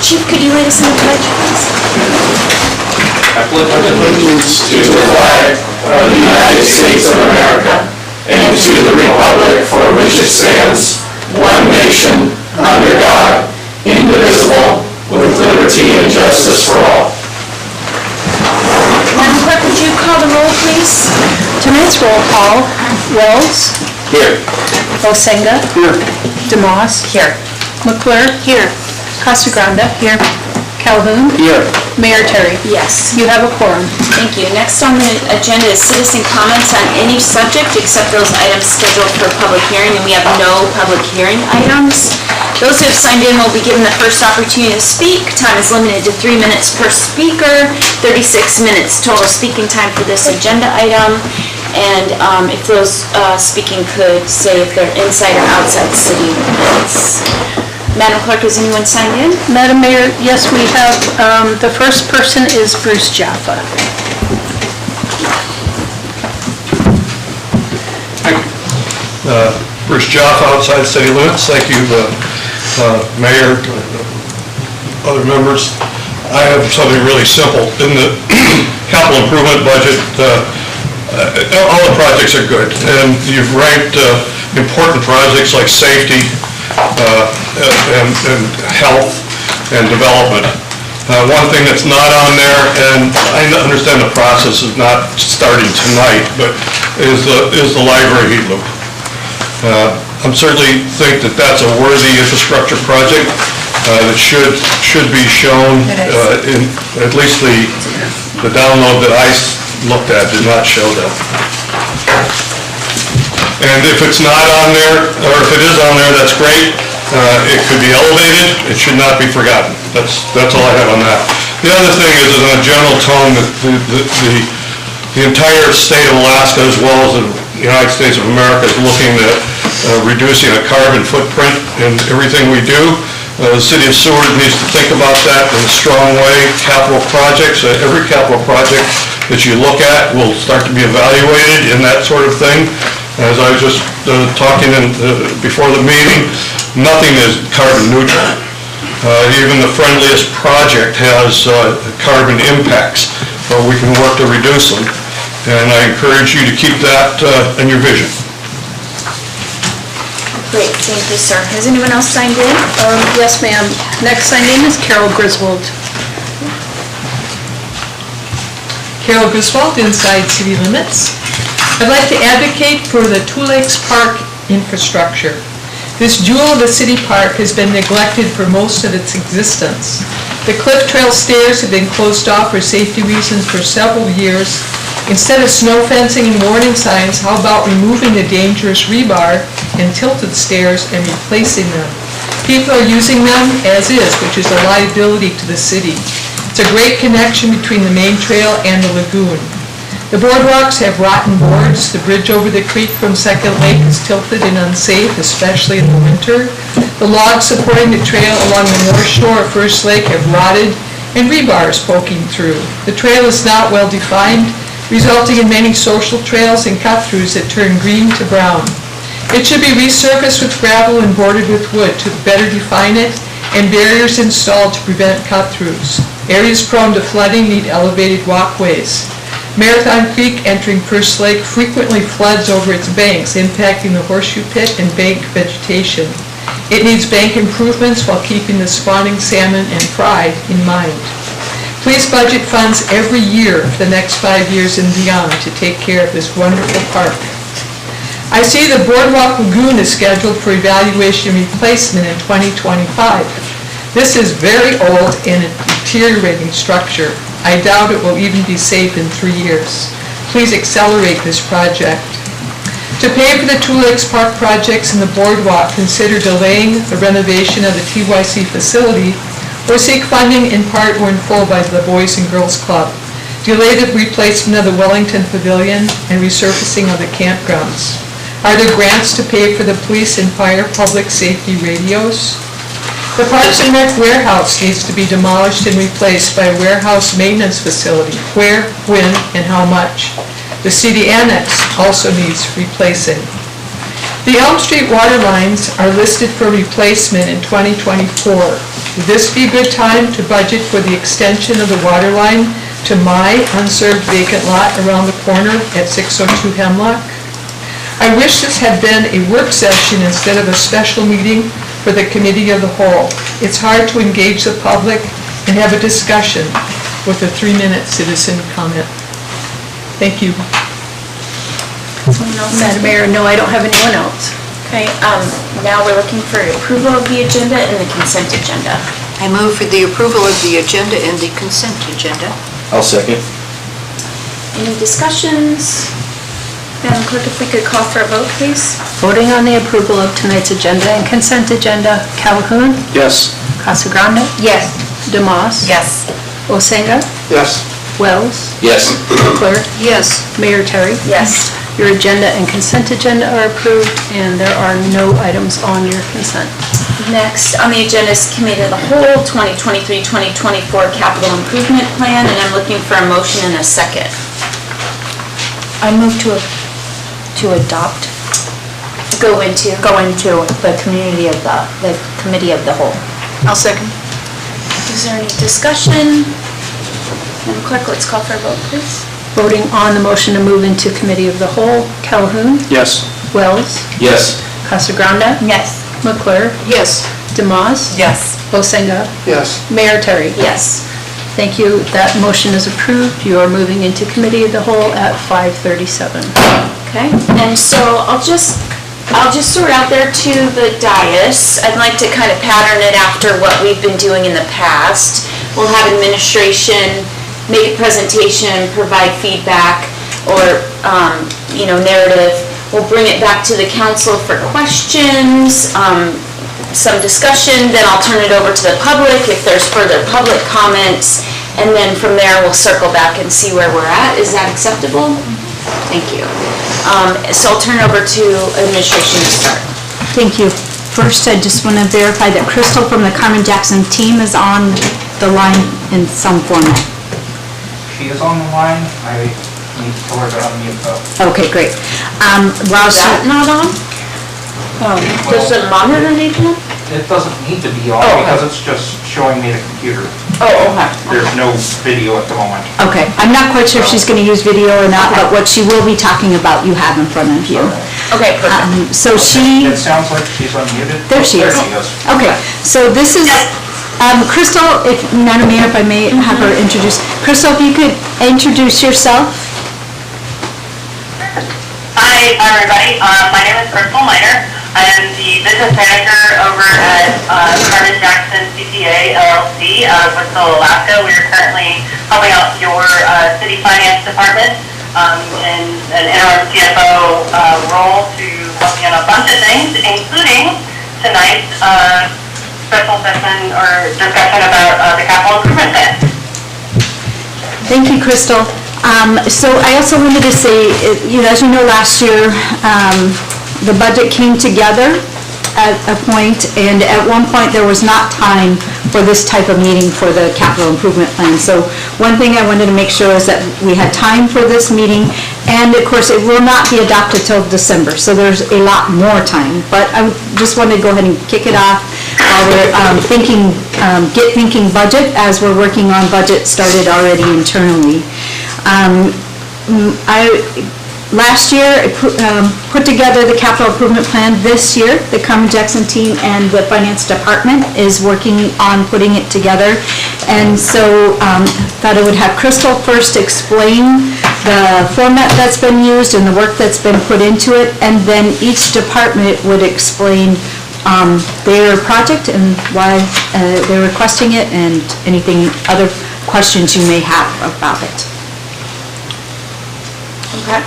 Chief, could you lead us in the pledge, please? I pledge allegiance to the flag of the United States of America and to the republic for which it stands, one nation, under God, indivisible, with liberty and justice for all. Madam Clerk, would you call the roll, please? Tonight's roll call: Wells. Here. Bosenga. Here. DeMoss. Here. McClure. Here. Casagrande. Here. Calhoun. Here. Mayor Terry. Yes. You have a quorum. Thank you. Next on the agenda is citizen comments on any subject except those items scheduled for public hearing, and we have no public hearing items. Those who have signed in will be given the first opportunity to speak. Time is limited to 3 minutes per speaker, 36 minutes total speaking time for this agenda item. And if those speaking could say if they're inside or outside city limits. Madam Clerk, has anyone signed in? Madam Mayor, yes, we have, the first person is Bruce Jaffa. Bruce Jaffa, outside city limits. Thank you, Mayor, other members. I have something really simple. In the capital improvement budget, all the projects are good, and you've ranked important projects like safety, and health and development. One thing that's not on there, and I understand the process is not starting tonight, but is the library heat loop. I certainly think that that's a worthy infrastructure project that should be shown. In at least the download that I looked at did not show that. And if it's not on there, or if it is on there, that's great. It could be elevated. It should not be forgotten. That's all I have on that. The other thing is, in a general tone, that the entire state of Alaska, as well as the United States of America, is looking at reducing a carbon footprint in everything we do. The city of Seward needs to think about that in a strong way. Capital projects, every capital project that you look at will start to be evaluated in that sort of thing. As I was just talking before the meeting, nothing is carbon neutral. Even the friendliest project has carbon impacts, but we can work to reduce them. And I encourage you to keep that in your vision. Great, thank you, sir. Has anyone else signed in? Yes, ma'am. Next signed in is Carol Griswold. Carol Griswold, inside city limits. I'd like to advocate for the Two Lakes Park infrastructure. This jewel of a city park has been neglected for most of its existence. The Cliff Trail stairs have been closed off for safety reasons for several years. Instead of snow fencing and warning signs, how about removing the dangerous rebar and tilted stairs and replacing them? People are using them as is, which is a liability to the city. It's a great connection between the main trail and the lagoon. The boardwalks have rotten boards. The bridge over the creek from Second Lake is tilted and unsafe, especially in the winter. The logs supporting the trail along the north shore of First Lake have rotted and rebar is poking through. The trail is not well defined, resulting in many social trails and cut-throughs that turn green to brown. It should be resurfaced with gravel and bordered with wood to better define it, and barriers installed to prevent cut-throughs. Areas prone to flooding need elevated walkways. Marathon Creek entering First Lake frequently floods over its banks, impacting the horseshoe pit and bank vegetation. It needs bank improvements while keeping the spawning salmon and fry in mind. Please budget funds every year for the next 5 years and beyond to take care of this wonderful park. I see the Boardwalk Lagoon is scheduled for evaluation and replacement in 2025. This is very old and a deteriorating structure. I doubt it will even be safe in 3 years. Please accelerate this project. To pay for the Two Lakes Park projects and the boardwalk, consider delaying the renovation of the TYC facility or seek funding in part or in full by the Boys and Girls Club. Delay the replacement of the Wellington Pavilion and resurfacing of the campgrounds. Are there grants to pay for the police and fire public safety radios? The Parks and Rec warehouse needs to be demolished and replaced by a warehouse maintenance facility. Where, when, and how much? The city annex also needs replacing. The Elm Street water lines are listed for replacement in 2024. Would this be a good time to budget for the extension of the water line to my unserved vacant lot around the corner at 602 Hemlock? I wish this had been a work session instead of a special meeting for the committee of the whole. It's hard to engage the public and have a discussion with a 3-minute citizen comment. Thank you. Someone else? Madam Mayor, no, I don't have anyone else. Okay, now we're looking for approval of the agenda and the consent agenda. I move for the approval of the agenda and the consent agenda. I'll second. Any discussions? Madam Clerk, if we could call for a vote, please? Voting on the approval of tonight's agenda and consent agenda, Calhoun, Yes. Casagrande, Yes. Demas, Yes. Osenga, Yes. Wells, Yes. Clerk, Yes. Mayor Terry. Yes. Your agenda and consent agenda are approved, and there are no items on your consent. Next on the agenda is Committee of the Whole, 2023-2024 Capital Improvement Plan, and I'm looking for a motion and a second. I move to adopt, Go into. go into the community of the committee of the whole. I'll second. Is there any discussion? Madam Clerk, let's call for a vote, please. Voting on the motion to move into committee of the whole, Calhoun, Yes. Wells, Yes. Casagrande, Yes. McClure, Yes. Demas, Yes. Osenga, Yes. Mayor Terry. Yes. Thank you. That motion is approved. You are moving into committee of the whole at 5:37. Okay, and so I'll just sort out there to the dais. I'd like to kind of pattern it after what we've been doing in the past. We'll have administration make a presentation, provide feedback or, narrative. We'll bring it back to the council for questions, some discussion, then I'll turn it over to the public if there's further public comments. And then from there, we'll circle back and see where we're at. Is that acceptable? Thank you. So I'll turn it over to administration to start. Thank you. First, I just want to verify that Crystal from the Carmen Jackson team is on the line in some format. She is on the line. I need to tell her to unmute though. Okay, great. While Is she, that not on? Does the monitor need to? It doesn't need to be on Oh, okay. because it's just showing me the computer. Oh, okay. There's no video at the moment. okay, I'm not quite sure if she's going to use video or not, but what she will be talking about, you have in front of you. Okay, perfect. So she, It sounds like she's unmuted. there she is. Okay, so this is, Crystal, if, Madam Mayor, if I may have her introduce. Crystal, if you could introduce yourself. Hi, everybody. My name is Crystal Miner. I am the business manager over at Carmen Jackson CPA LLC out of Winslow, Alaska. We are currently helping out your city finance department in an interim CFO role to help you on a bunch of things, including tonight's special session or discussion about the capital improvement plan. Thank you, Crystal. So I also wanted to say, as you know, last year, the budget came together at a point, and at one point, there was not time for this type of meeting for the capital improvement plan. So one thing I wanted to make sure is that we had time for this meeting, and of course, it will not be adopted till December, so there's a lot more time. But I just wanted to go ahead and kick it off while we're get thinking budget, as we're working on budget started already internally. Last year, I put together the capital improvement plan. This year, the Carmen Jackson team and the finance department is working on putting it together. And so thought I would have Crystal first explain the format that's been used and the work that's been put into it, and then each department would explain their project and why they're requesting it, and anything, other questions you may have about it. Okay.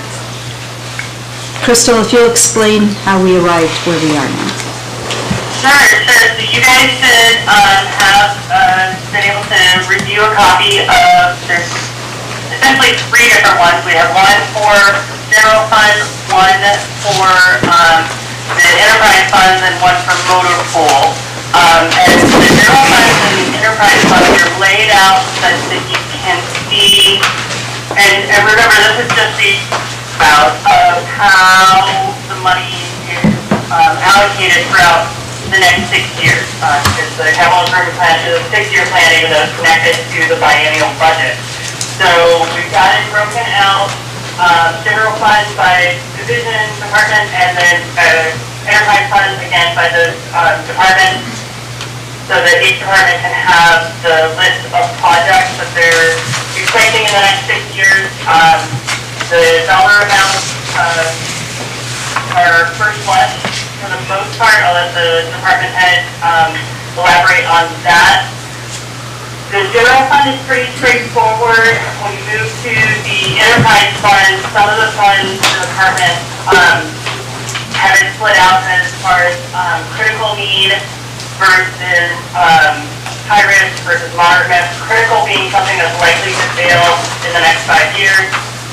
Crystal, if you'll explain how we arrived where we are now. Sure. So you guys should have been able to review a copy of, there's essentially 3 different ones. We have one for general fund, one for the enterprise funds, and one for motor pool. And the general funds and the enterprise funds are laid out such that you can see, and remember, this is just the about of how the money is allocated throughout the next 6 years. Because the capital improvement plan is a 6-year plan, even though it's connected to the biennial budget. So we've got it broken out, general funds by division, department, and then enterprise funds, again, by the department, so that each department can have the list of projects that they're expecting in the next 6 years. The dollar amounts are first one for the most part. I'll let the department head elaborate on that. The general fund is pretty straightforward. When you move to the enterprise fund, some of the funds in the department have it split out as far as critical need versus high risk versus moderate risk. Critical being something that's likely to fail in the next 5 years.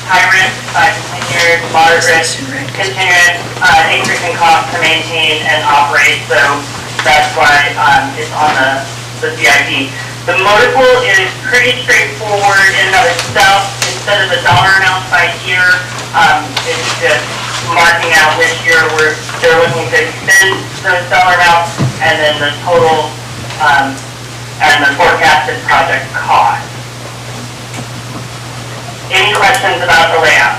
High risk, 5 to 10 years. Moderate risk, continuous increasing cost to maintain and operate. So that's why it's on the CIP. The motor pool is pretty straightforward in and of itself. Instead of the dollar amount by year, it's just marking out which year they're looking to extend those dollar amounts, and then the total and the forecasted project cost. Any questions about the layout?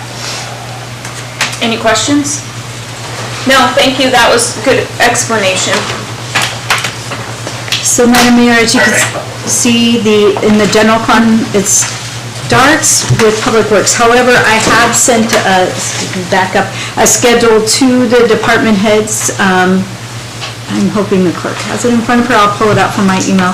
Any questions? No, thank you, that was good explanation. So, Madam Mayor, as you can see, in the general fund, it starts with Public Works. However, I have sent a schedule to the department heads. I'm hoping the clerk has it in front of her. I'll pull it out from my email.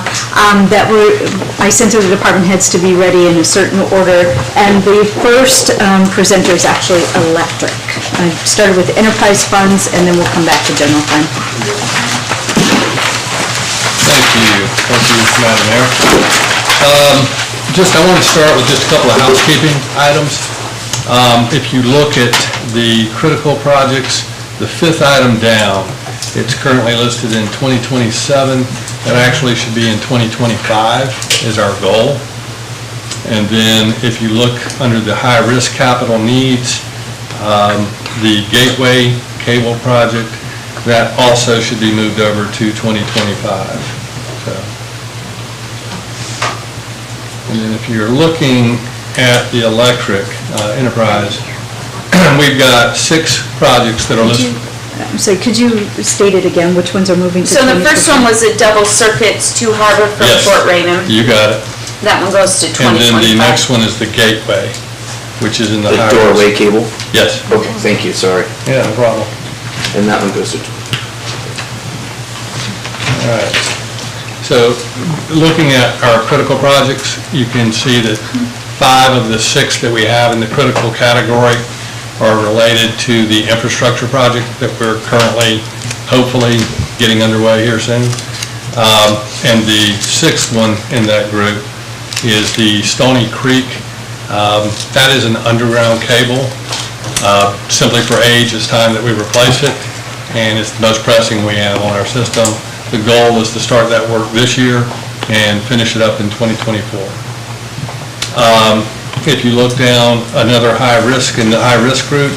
I sent to the department heads to be ready in a certain order. And the first presenter is actually electric. I started with enterprise funds, and then we'll come back to general fund. Thank you, Madam Mayor. I want to start with just a couple of housekeeping items. If you look at the critical projects, the 5th item down, it's currently listed in 2027. That actually should be in 2025 is our goal. And then if you look under the high-risk capital needs, the Gateway Cable project, that also should be moved over to 2025. And then if you're looking at the electric enterprise, we've got 6 projects that are listed. I'm sorry, could you state it again? Which ones are moving to So the first one was the double circuits to Harbor from Yes, Fort Raymond. you got it. That one goes to 2025. And then the next one is the Gateway, which is in the The high doorway risk. cable? Yes. Okay, thank you, sorry. Yeah, no problem. And that one goes to... All right. So, looking at our critical projects, you can see that 5 of the 6 that we have in the critical category are related to the infrastructure project that we're currently, hopefully, getting underway here soon. And the 6th one in that group is the Stony Creek. That is an underground cable. Simply for age, it's time that we replace it, and it's the most pressing we have on our system. The goal is to start that work this year and finish it up in 2024. If you look down, another high risk in the high risk group,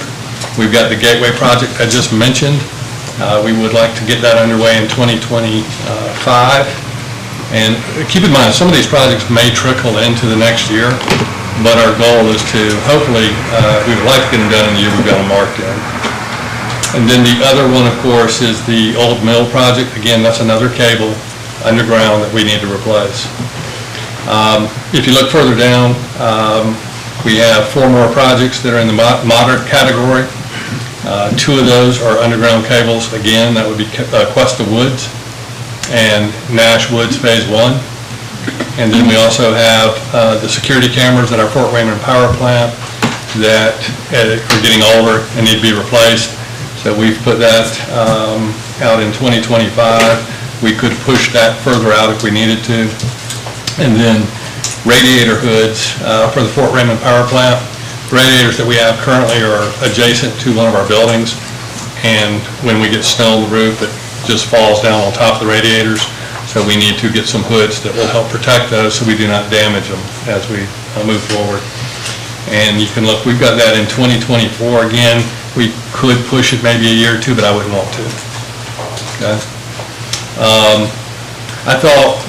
we've got the Gateway project I just mentioned. We would like to get that underway in 2025. And keep in mind, some of these projects may trickle into the next year, but our goal is to hopefully, we would like to get them done in the year we've got them marked in. And then the other one, of course, is the Old Mill project. Again, that's another cable underground that we need to replace. If you look further down, we have 4 more projects that are in the moderate category. 2 of those are underground cables. Again, that would be Cuesta Woods and Nash Woods Phase 1. And then we also have the security cameras at our Fort Raymond power plant that are getting older and need to be replaced. So we've put that out in 2025. We could push that further out if we needed to. And then radiator hoods for the Fort Raymond power plant. Radiators that we have currently are adjacent to one of our buildings, and when we get snow on the roof, it just falls down on top of the radiators. So we need to get some hoods that will help protect those so we do not damage them as we move forward. And you can look, we've got that in 2024 again. We could push it maybe a year or 2, but I wouldn't want to. Okay. I thought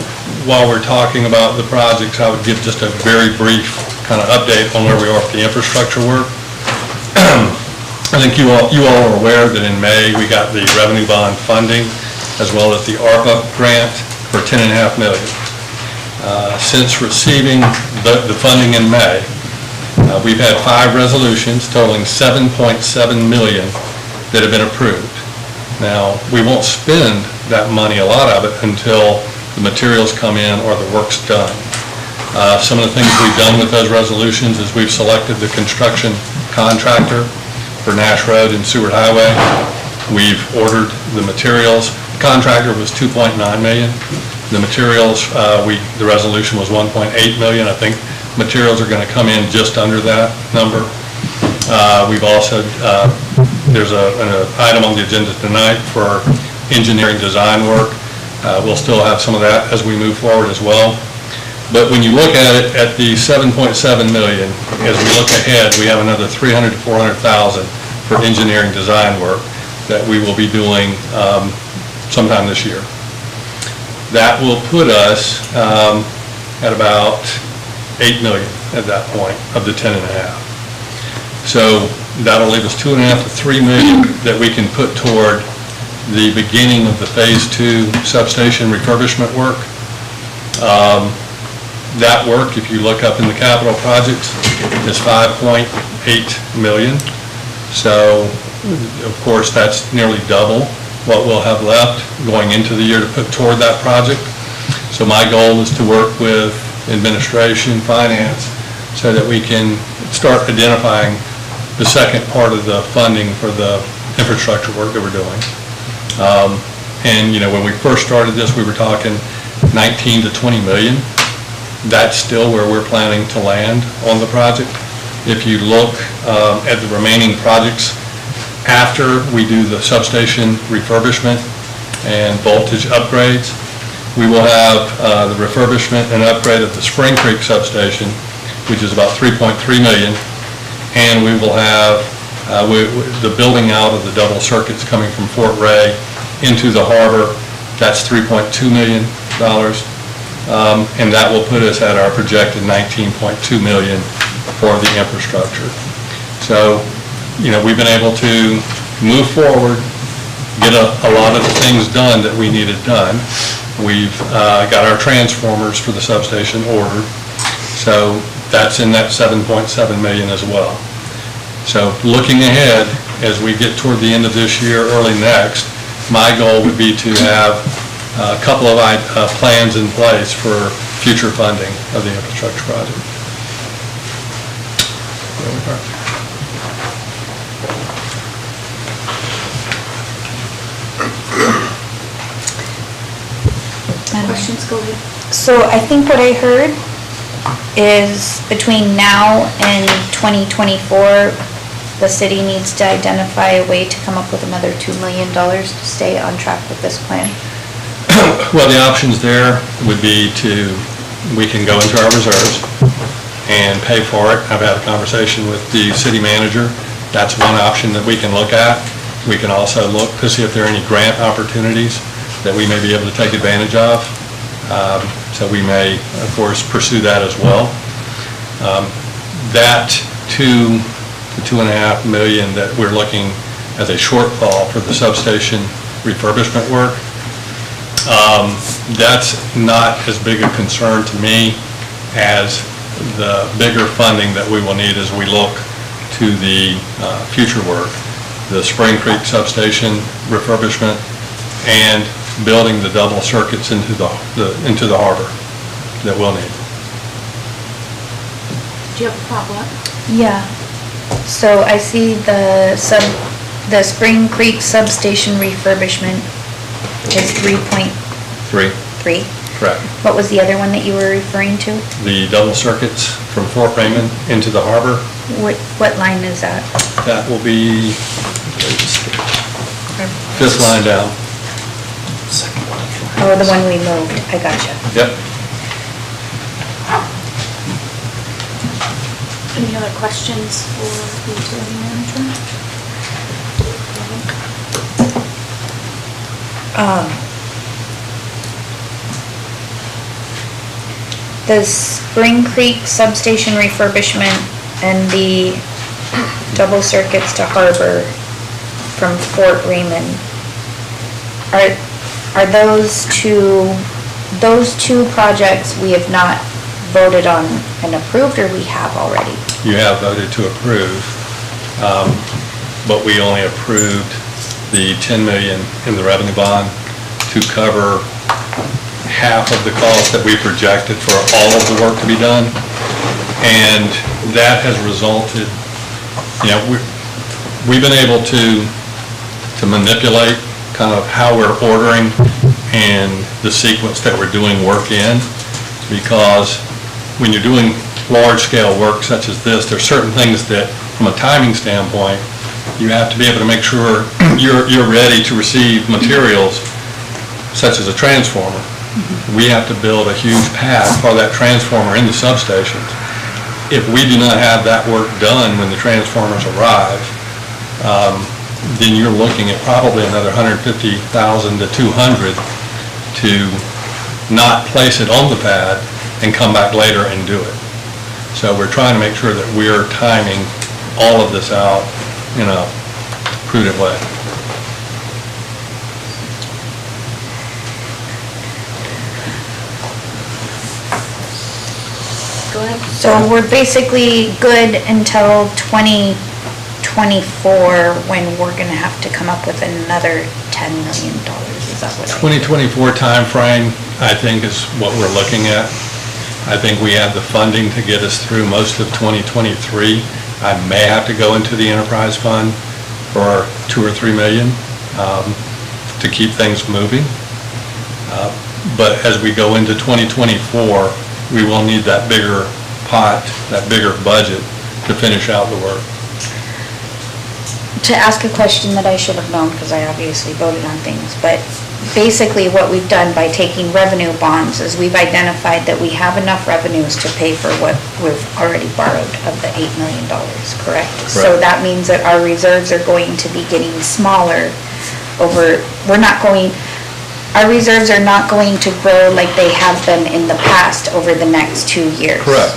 while we're talking about the projects, I would give just a very brief kind of update on where we are with the infrastructure work. I think you all are aware that in May, we got the revenue bond funding as well as the ARPA grant for $10.5 million. Since receiving the funding in May, we've had 5 resolutions totaling $7.7 million that have been approved. Now, we won't spend that money, a lot of it, until the materials come in or the work's done. Some of the things we've done with those resolutions is we've selected the construction contractor for Nash Road and Seward Highway. We've ordered the materials. The contractor was $2.9 million. The materials, the resolution was $1.8 million. I think materials are going to come in just under that number. We've also, there's an item on the agenda tonight for engineering design work. We'll still have some of that as we move forward as well. But when you look at it, at the $7.7 million, as we look ahead, we have another $300,000 to $400,000 for engineering design work that we will be doing sometime this year. That will put us at about $8 million at that point of the 10.5. So that'll leave us 2.5 to $3 million that we can put toward the beginning of the Phase 2 substation refurbishment work. That work, if you look up in the capital projects, is $5.8 million. So, of course, that's nearly double what we'll have left going into the year to put toward that project. So my goal is to work with administration, finance, so that we can start identifying the second part of the funding for the infrastructure work that we're doing. And, you know, when we first started this, we were talking 19 to 20 million. That's still where we're planning to land on the project. If you look at the remaining projects after we do the substation refurbishment and voltage upgrades, we will have the refurbishment and upgrade of the Spring Creek substation, which is about 3.3 million, and we will have the building out of the double circuits coming from Fort Ray into the harbor. That's $3.2 million. And that will put us at our projected 19.2 million for the infrastructure. So, you know, we've been able to move forward, get a lot of the things done that we needed done. We've got our transformers for the substation ordered. So that's in that 7.7 million as well. So looking ahead, as we get toward the end of this year, early next, my goal would be to have a couple of plans in place for future funding of the infrastructure project. Questions, go ahead. So I think what I heard is between now and 2024, the city needs to identify a way to come up with another $2 million to stay on track with this plan. Well, the options there would be we can go into our reserves and pay for it. I've had a conversation with the city manager. That's one option that we can look at. We can also look to see if there are any grant opportunities that we may be able to take advantage of. So we may, of course, pursue that as well. That $2 to $2.5 million that we're looking as a shortfall for the substation refurbishment work, that's not as big a concern to me as the bigger funding that we will need as we look to the future work, the Spring Creek substation refurbishment, and building the double circuits into the harbor that we'll need. Do you have a follow-up? Yeah. So I see the Spring Creek substation refurbishment is 3.3. Correct. What was the other one that you were referring to? The double circuits from Fort Raymond into the harbor. What line is that? That will be fifth line down. Oh, the one we moved. I gotcha. Yep. Any other questions for the utility manager? the Spring Creek Substation refurbishment and the double circuits to Harbor from Fort Raymond, are those two projects we have not voted on and approved, or we have already? You have voted to approve, but we only approved the 10 million in the revenue bond to cover half of the cost that we projected for all of the work to be done. And that has resulted, we've been able to manipulate kind of how we're ordering and the sequence that we're doing work in, because when you're doing large-scale work such as this, there's certain things that, from a timing standpoint, you have to be able to make sure you're ready to receive materials such as a transformer. We have to build a huge pad for that transformer in the substations. If we do not have that work done when the transformers arrive, then you're looking at probably another $150,000 to $200,000 to not place it on the pad and come back later and do it. So we're trying to make sure that we're timing all of this out in a prudent way. Go ahead. So we're basically good until 2024, when we're gonna have to come up with another $10 million, is that what I? 2024 timeframe, I think, is what we're looking at. I think we have the funding to get us through most of 2023. I may have to go into the enterprise fund for 2 or 3 million to keep things moving. But as we go into 2024, we will need that bigger pot, that bigger budget to finish out the work. To ask a question that I should have known, because I obviously voted on things, but basically what we've done by taking revenue bonds is we've identified that we have enough revenues to pay for what we've already borrowed of the $8 million, correct? So that means that our reserves are going to be getting smaller our reserves are not going to grow like they have been in the past over the next 2 years. Correct.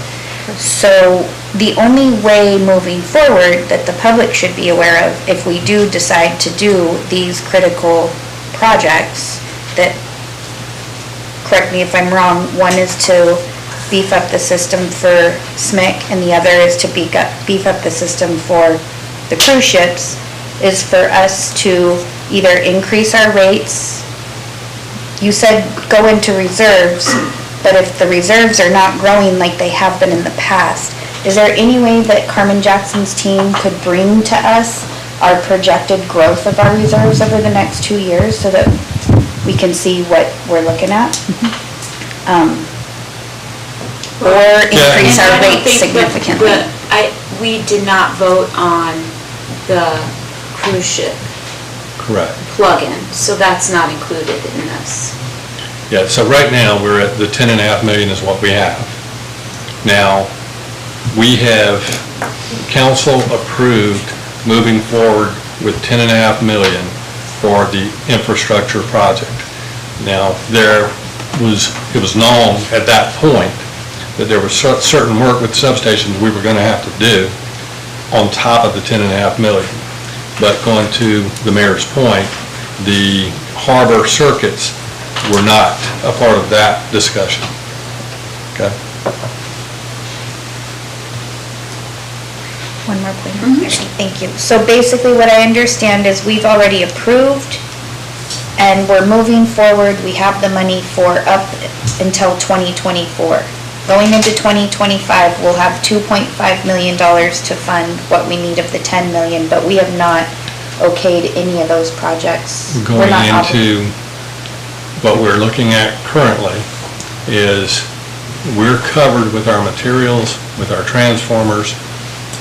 So the only way moving forward that the public should be aware of, if we do decide to do these critical projects, that, correct me if I'm wrong, one is to beef up the system for SMIC and the other is to beef up the system for the cruise ships, is for us to either increase our rates. You said go into reserves, but if the reserves are not growing like they have been in the past, is there any way that Carmen Jackson's team could bring to us our projected growth of our reserves over the next 2 years so that we can see what we're looking at? Or increase our rates significantly? We did not vote on the cruise ship Correct. plug-in, so that's not included in this. Yeah, so right now, we're at the 10.5 million is what we have. Now, we have, council approved moving forward with 10.5 million for the infrastructure project. Now, it was known at that point that there was certain work with substations we were gonna have to do on top of the 10.5 million. But going to the mayor's point, the harbor circuits were not a part of that discussion. Okay? One more point. Thank you. So basically what I understand is we've already approved and we're moving forward. We have the money for up until 2024. Going into 2025, we'll have $2.5 million to fund what we need of the 10 million, but we have not okayed any of those projects. Going into what we're looking at currently is we're covered with our materials, with our transformers,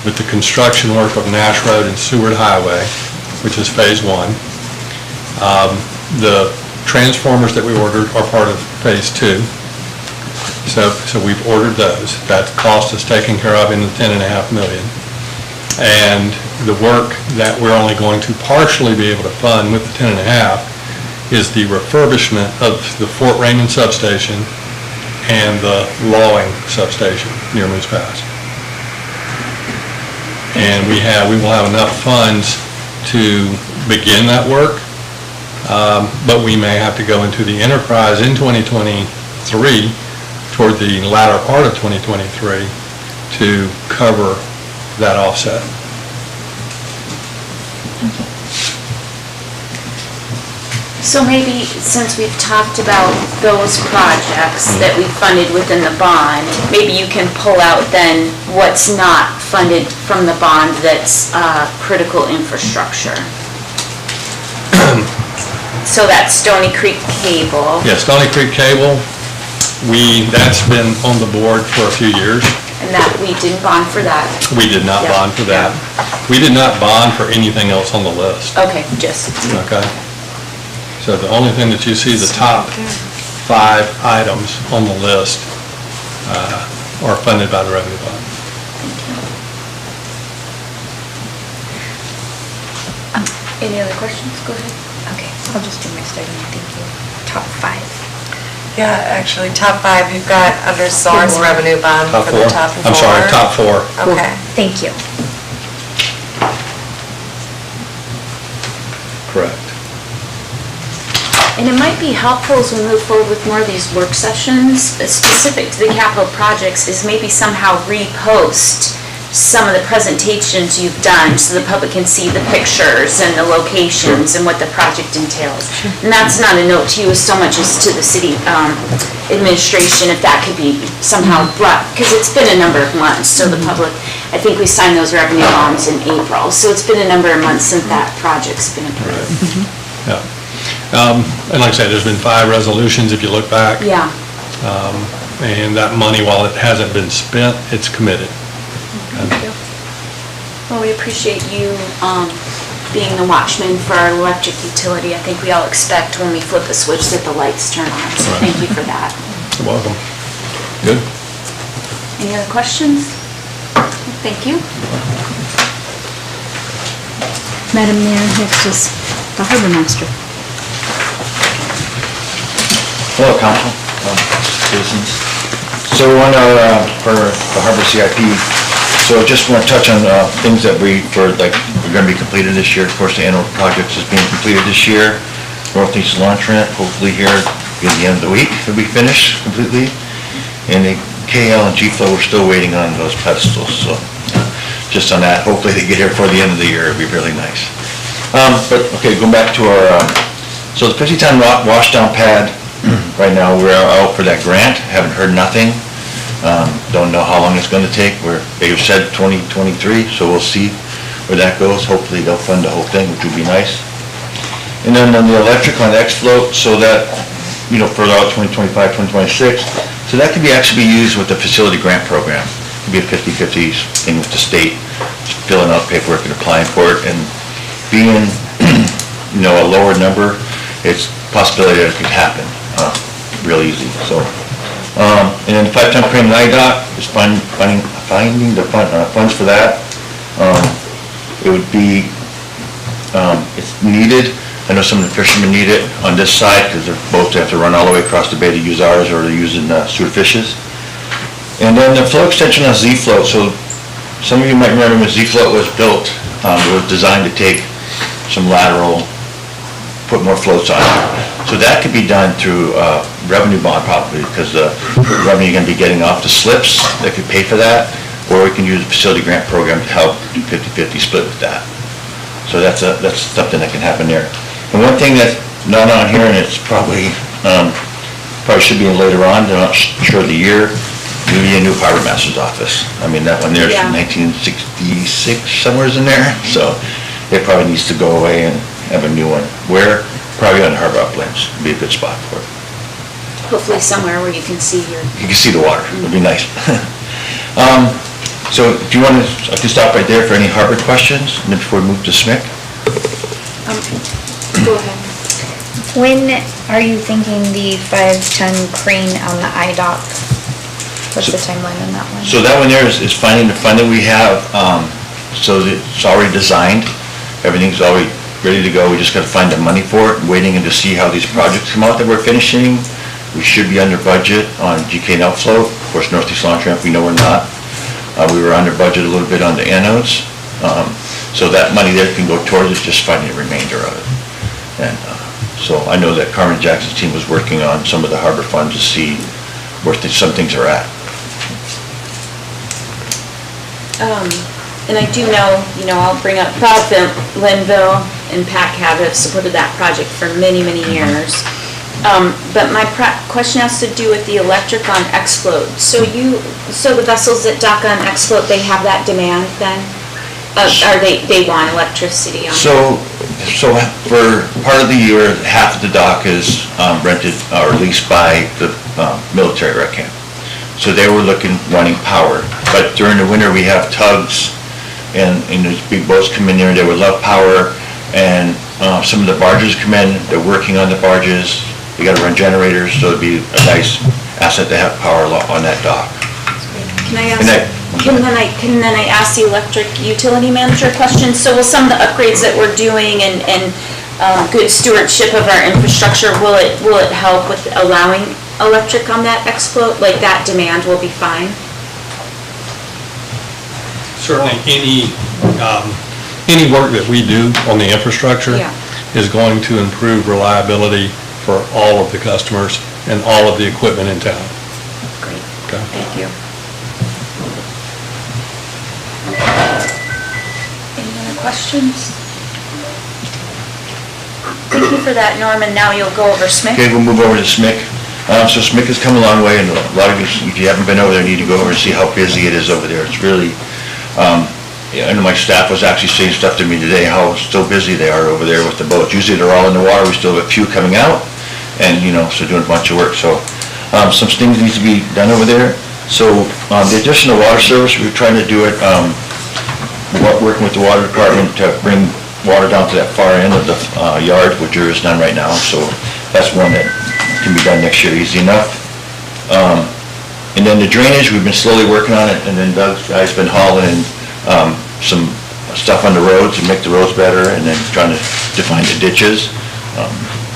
with the construction work of Nash Road and Seward Highway, which is phase 1. The transformers that we ordered are part of phase 2. So we've ordered those. That cost is taken care of in the 10.5 million. And the work that we're only going to partially be able to fund with the 10.5 is the refurbishment of the Fort Raymond substation and the lawing substation near Moose Pass. And we will have enough funds to begin that work, but we may have to go into the enterprise in 2023, toward the latter part of 2023, to cover that offset. So maybe, since we've talked about those projects that we funded within the bond, maybe you can pull out then what's not funded from the bond that's critical infrastructure. So that's Stony Creek Cable. Yeah, Stony Creek Cable, that's been on the board for a few years. And that, we didn't bond for that. We did not Yeah. bond for that. We did not bond for anything else on the list, Okay, just, okay? So the only thing that you see, the top 5 items on the list are funded by the revenue bond. any other questions? Go ahead. Okay, I'll just do my starting, thank you. Top 5. Yeah, actually, top 5, you've got under source revenue bond Top for 4? the top 4. I'm sorry, top 4. Okay. Thank you. Correct. And it might be helpful as we move forward with more of these work sessions, specific to the capital projects, is maybe somehow repost some of the presentations you've done so the public can see the pictures and the locations and what the project entails. And that's not a note to you so much as to the city administration, if that could be somehow brought, because it's been a number of months, so the public, I think we signed those revenue bonds in April, so it's been a number of months since that project's been approved. Yeah. And like I said, there's been 5 resolutions if you look back. Yeah. And that money, while it hasn't been spent, it's committed. Well, we appreciate you being the watchman for our electric utility. I think we all expect when we flip a switch that the lights turn on, so Right. thank you for that. You're welcome. Good. Any other questions? Thank you. Madam Mayor, next is the harbor master. Hello, Council, citizens. So on our, for the Harbor CIP, so just want to touch on things that we're going to be completed this year. Of course, the annual project is being completed this year. Northeast launch ramp, hopefully here at the end of the week, it'll be finished completely. And the KL and G flow, we're still waiting on those pedestals, so just on that, hopefully they get here before the end of the year, it'd be really nice. But, okay, going back to our, so the 50-ton washdown pad, right now, we're out for that grant, haven't heard nothing. Don't know how long it's gonna take. They said 2023, so we'll see where that goes. Hopefully they'll fund the whole thing, which would be nice. And then on the electric on the X-float, so that, further out 2025, 2026, so that could actually be used with the facility grant program. It could be a 50-50 thing with the state, just filling out paperwork and applying for it. And being, a lower number, it's a possibility that it could happen real easy, so. And then the 5-ton crane and IDOT is finding the funds for that. It would be, it's needed. I know some of the fishermen need it on this side because their boats have to run all the way across the bay to use ours, or they're using sewer fishes. And then the flow extension on Z-float. So some of you might remember when Z-float was built, it was designed to take some lateral, put more floats on it. So that could be done through revenue bond probably, because the revenue you're going to be getting off the slips, that could pay for that, or we can use the facility grant program to help do 50-50 split with that. So that's something that can happen there. And one thing that's not on here, and it's probably should be in later on, I'm not sure of the year, maybe a new harbor master's office. I mean, that one there's from 1966, somewhere's in there, so it probably needs to go away and have a new one. Where? Probably on Harbor Uplands, would be a good spot for it. Hopefully somewhere where you can see You can see the water, it'd be nice. So do you want to, I can stop right there for any harbor questions, and then before we move to SMIC? Go ahead. When are you thinking the 5-ton crane on the IDOC? What's the timeline on that one? So that one there is finding the funding we have, so it's already designed, everything's already ready to go, we just gotta find the money for it, waiting and to see how these projects come out that we're finishing, We should be under budget on GK and outflow. Of course, northeast launch ramp, we know we're not. We were under budget a little bit on the anodes. So that money there can go towards it, just finding the remainder of it. And so I know that Carmen Jackson's team was working on some of the harbor funds to see where some things are at. And I do know, I'll bring up Proudville, Linville, and PAC have supported that project for many, many years. But my question has to do with the electric on Explode. So the vessels that dock on Explode, they have that demand then? Or they want electricity on? So for part of the year, half of the dock is rented or leased by the military rec camp. So they were wanting power. But during the winter, we have tugs and those big boats come in there and they would love power. And some of the barges come in, they're working on the barges. They gotta run generators, so it'd be a nice asset to have power on that dock. Can then I ask the electric utility manager a question? So will some of the upgrades that we're doing and good stewardship of our infrastructure, will it help with allowing electric on that Explode? Like that demand will be fine? Certainly, any work that we do on the infrastructure is going to improve reliability for all of the customers and all of the equipment in town. Great, Okay. thank you. Any other questions? Thank you for that, Norman. Now you'll go over SMIC. Okay, we'll move over to SMIC. So SMIC has come a long way, and a lot of you, if you haven't been over there, need to go over and see how busy it is over there. It's really, I know my staff was actually saying stuff to me today, how still busy they are over there with the boats. Usually they're all in the water, we still have a few coming out, and, so doing a bunch of work. So, some things need to be done over there. So, the additional water service, we're trying to do it, working with the water department to bring water down to that far end of the yard, which there is none right now. So, that's one that can be done next year easy enough. And then the drainage, we've been slowly working on it, and then Doug's guy's been hauling some stuff on the roads to make the roads better, and then trying to define the ditches,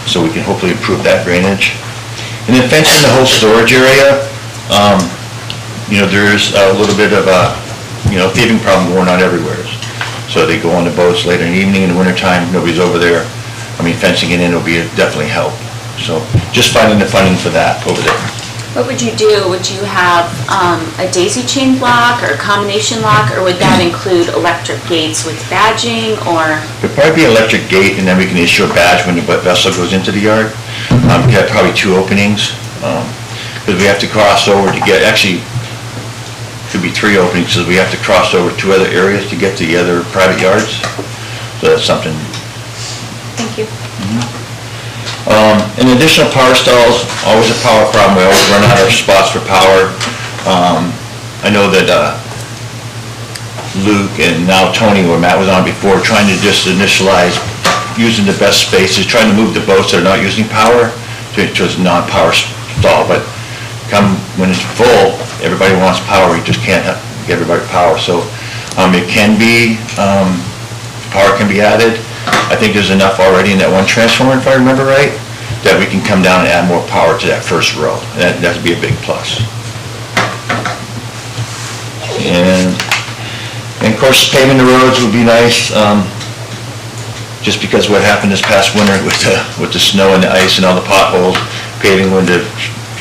so we can hopefully improve that drainage. And then fencing the whole storage area, there's a little bit of a, thieving problem going on everywhere. So they go on the boats later in the evening, in the wintertime, nobody's over there. Fencing it in will be definitely help. So just finding the funding for that over there. What would you do? Would you have a daisy chain lock or a combination lock, or would that include electric gates with badging, or? It'd probably be an electric gate, and then we can issue a badge when the vessel goes into the yard. We have probably 2 openings, because we have to cross over to get, actually, could be 3 openings, because we have to cross over 2 other areas to get to the other private yards. So that's something. Thank you. In additional power stalls, always a power problem. We always run out of spots for power. I know that Luke and now Tony, where Matt was on before, trying to just initialize using the best spaces, trying to move the boats that are not using power to a non-power stall. But come when it's full, everybody wants power. You just can't get everybody power. So it can be, power can be added. I think there's enough already in that one transformer, if I remember right, that we can come down and add more power to that first row. That'd be a big plus. And of course, paving the roads would be nice, just because what happened this past winter with the snow and the ice and all the potholes, paving when the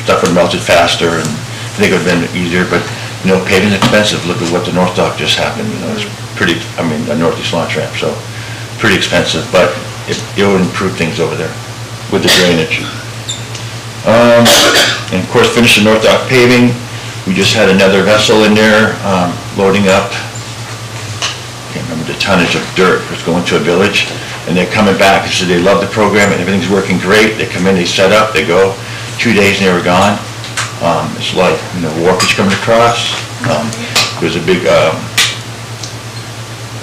stuff would melted faster, and I think it would have been easier, but, paving is expensive. Look at what the North Dock just happened, it's pretty, the Northeast Launch Ramp, so pretty expensive, but it would improve things over there with the drainage. And of course, finish the North Dock paving. We just had another vessel in there, loading up, can't remember the tonnage of dirt, was going to a village, and they're coming back, so they love the program, and everything's working great. They come in, they set up, they go, 2 days and they were gone. It's like, warpage coming across. There's a big,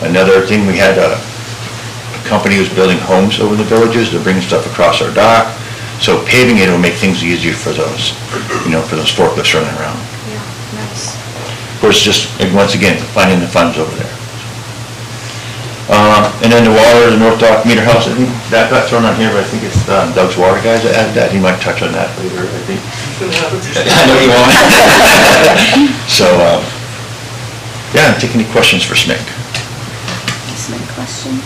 another thing, we had a company who's building homes over the villages. They're bringing stuff across our dock. So paving it will make things easier for those, for those forklifts running around. Yeah, nice. Of course, just, once again, finding the funds over there. And then the water, the North Dock Meter House, I think that got thrown on here, but I think it's Doug's water guys that added that. He might touch on that later, I think. I know you won't. So, yeah, take any questions for SMIC. Any questions?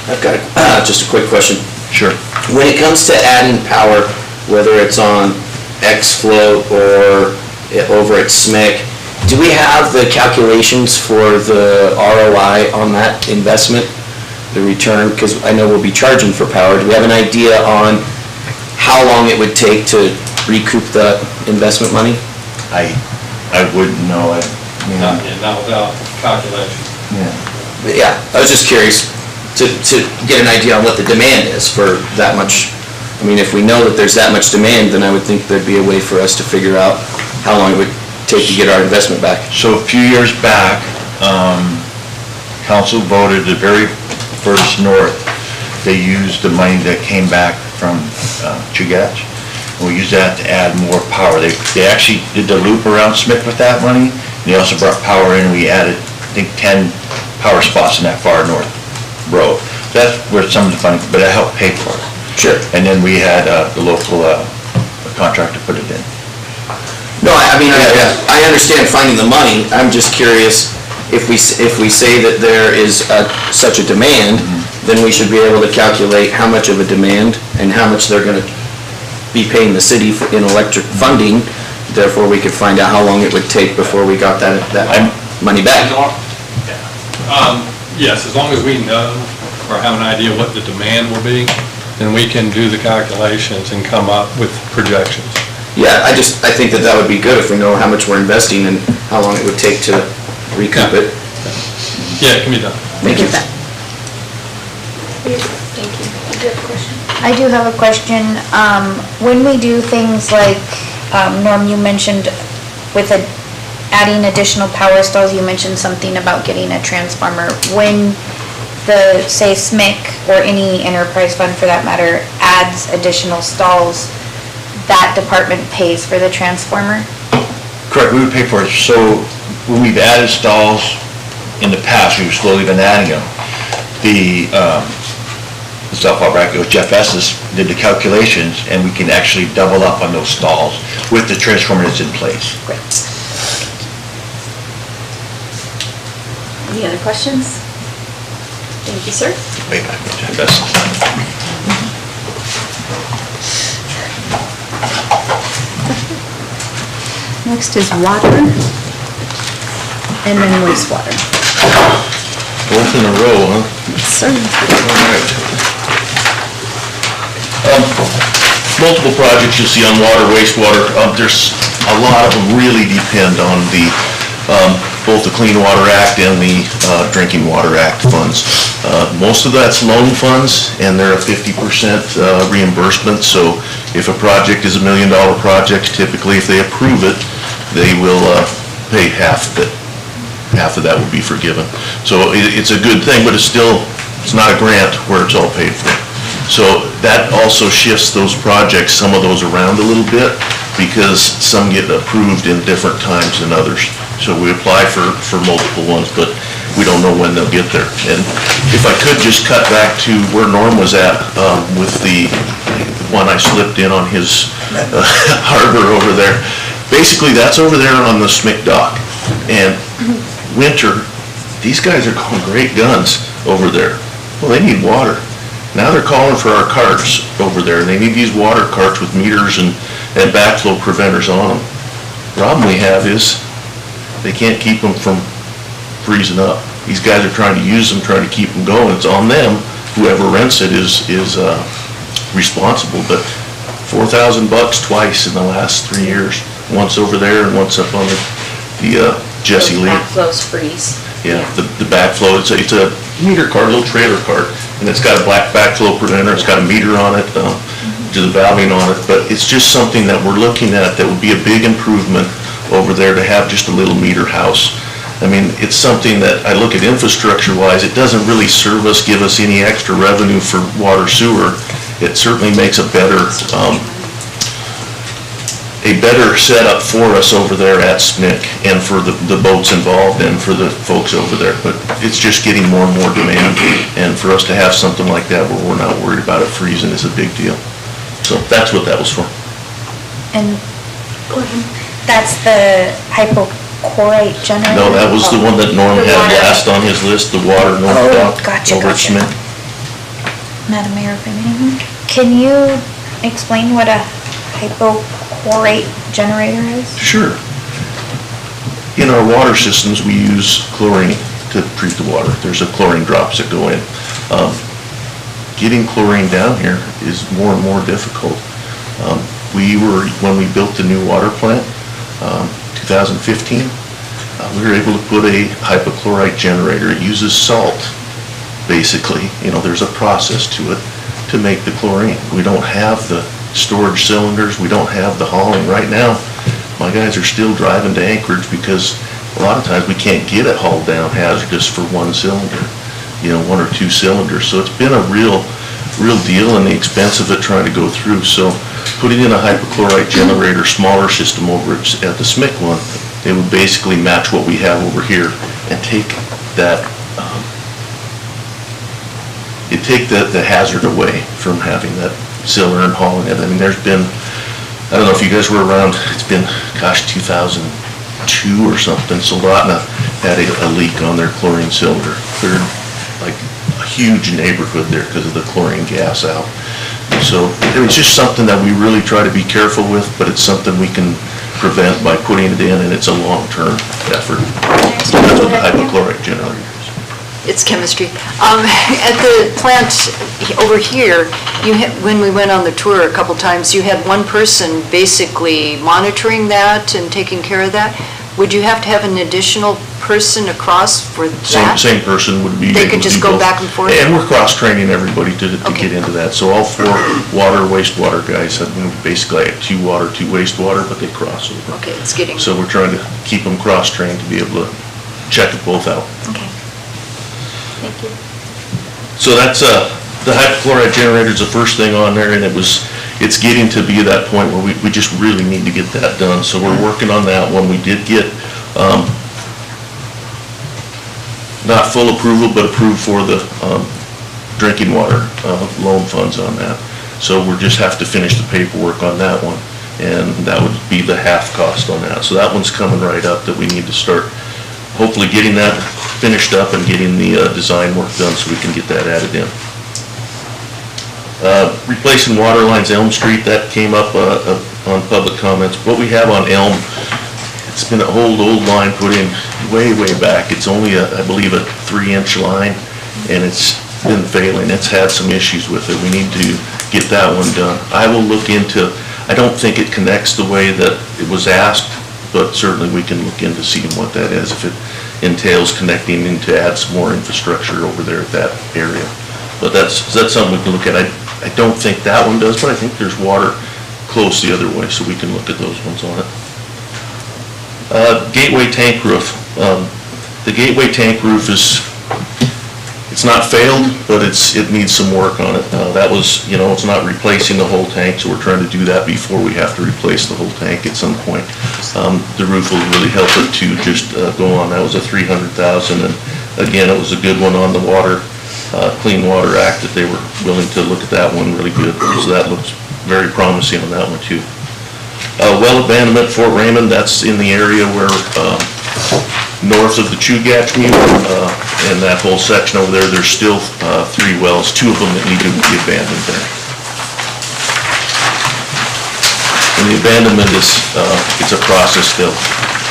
I've got just a quick question. Sure. When it comes to adding power, whether it's on X-Float or over at SMIC, do we have the calculations for the ROI on that investment, the return? Because I know we'll be charging for power. Do we have an idea on how long it would take to recoup the investment money? I wouldn't know. Not without calculation. Yeah, I was just curious to get an idea on what the demand is for that much. I mean, if we know that there's that much demand, then I would think there'd be a way for us to figure out how long it would take to get our investment back. So a few years back, council voted the very first North, they used the money that came back from Chugach. And we used that to add more power. They actually did the loop around Smith with that money. And they also brought power in. We added, I think, 10 power spots in that far north road. That's where some of the funding, but it helped pay for it. Sure. And then we had the local contractor put it in. No, I mean, I understand finding the money. I'm just curious, if we say that there is such a demand, then we should be able to calculate how much of a demand and how much they're gonna be paying the city in electric funding. Therefore, we could find out how long it would take before we got that money back. Yes, as long as we know or have an idea what the demand will be, then we can do the calculations and come up with projections. Yeah, I think that would be good if we know how much we're investing and how long it would take to recoup it. Yeah, it can be done. Thank you. Thank you. Do you have a question? I do have a question. When we do things like, Norm, you mentioned with adding additional power stalls, you mentioned something about getting a transformer. When the, say, SMIC or any enterprise fund for that matter, adds additional stalls, that department pays for the transformer? Correct, we would pay for it. So when we've added stalls in the past, we've slowly been adding them. The stuff out back, it was Jeff Estes did the calculations, and we can actually double up on those stalls with the transformer that's in place. Great. Any other questions? Thank you, sir. Way back with Jeff Estes. Next is water, and then wastewater. Both in a row, huh? Sir. All right. Multiple projects you'll see on water, wastewater. There's a lot of them really depend on the both the Clean Water Act and the Drinking Water Act funds. Most of that's loan funds, and they're a 50% reimbursement. So if a project is $1 million project, typically if they approve it, they will pay half of it. Half of that will be forgiven. So it's a good thing, but it's not a grant where it's all paid for. So that also shifts those projects, some of those around a little bit, because some get approved in different times than others. So we apply for multiple ones, but we don't know when they'll get there. And if I could just cut back to where Norm was at with the one I slipped in on his harbor over there. Basically, that's over there on the SMIC dock. And winter, these guys are calling great guns over there. Well, they need water. Now they're calling for our carts over there, and they need these water carts with meters and backflow preventers on them. Problem we have is they can't keep them from freezing up. These guys are trying to use them, trying to keep them going. It's on them. Whoever rents it is responsible. But $4,000 twice in the last 3 years. Once over there and once up on the Jesse Lee. Backflows freeze. Yeah, the backflow, it's a meter cart, a little trailer cart, and it's got a black backflow preventer, it's got a meter on it, to the valving on it, but it's just something that we're looking at that would be a big improvement over there to have just a little meter house. I mean, it's something that I look at infrastructure-wise, it doesn't really serve us, give us any extra revenue for water sewer. It certainly makes a better a better setup for us over there at SMIC and for the boats involved and for the folks over there. But it's just getting more and more demand, and for us to have something like that where we're not worried about it freezing is a big deal. So that's what that was for. And that's the hypochlorite generator? No, that was the one that Norm had last on his list, the water north dock over at SMIC. Madam Mayor, if I may, can you explain what a hypochlorite generator is? Sure. In our water systems, we use chlorine to treat the water. There's a chlorine drops that go in. Getting chlorine down here is more and more difficult. When we built the new water plant, 2015, we were able to put a hypochlorite generator. It uses salt, basically. There's a process to it to make the chlorine. We don't have the storage cylinders, we don't have the hauling. Right now, my guys are still driving to Anchorage because a lot of times we can't get it hauled down hazardous for one cylinder, 1 or 2 cylinders. So it's been a real deal, and the expense of it trying to go through. So putting in a hypochlorite generator, smaller system over at the SMIC one, it would basically match what we have over here and take that the hazard away from having that cylinder and hauling it. I mean, there's been, I don't know if you guys were around, it's been, 2002 or something, Soldotna had a leak on their chlorine cylinder. Cleared like a huge neighborhood there because of the chlorine gas out. So it was just something that we really try to be careful with, but it's something we can prevent by putting it in, and it's a long-term effort. So that's what the hypochlorite generator is. It's chemistry. At the plant over here, when we went on the tour a couple times, you had one person basically monitoring that and taking care of that. Would you have to have an additional person across for that? Same person would be. They could just go back and forth? And we're cross-training everybody to get into that. So all 4 water, wastewater guys have basically 2 water, 2 wastewater, but they cross over. Okay, it's getting... So we're trying to keep them cross-trained to be able to check it both out. Okay. Thank you. So that's, the hypochlorite generator is the first thing on there, and it's getting to be that point where we just really need to get that done. So we're working on that one. We did get, not full approval, but approved for the drinking water loan funds on that. So we just have to finish the paperwork on that one, and that would be the half cost on that. So that one's coming right up, that we need to start hopefully getting that finished up and getting the design work done so we can get that added in. Replacing water lines, Elm Street, that came up on public comments. What we have on Elm, it's been an old line put in way back. It's only, I believe, a 3-inch line, and it's been failing. It's had some issues with it. We need to get that one done. I will look into, I don't think it connects the way that it was asked, but certainly we can look into seeing what that is, if it entails connecting in to add some more infrastructure over there at that area. But that's something we can look at. I don't think that one does, but I think there's water close the other way, so we can look at those ones on it. Gateway tank roof. The gateway tank roof it's not failed, but it needs some work on it. That was, it's not replacing the whole tank, so we're trying to do that before we have to replace the whole tank at some point. The roof will really help it to just go on. That was a $300,000, and again, it was a good one on the water, Clean Water Act, that they were willing to look at that one really good. So that looks very promising on that one too. Well abandonment, Fort Raymond, that's in the area where north of the Chugach Mule, and that whole section over there, there's still 3 wells, 2 of them that need to be abandoned there. And the abandonment is, it's a process. They'll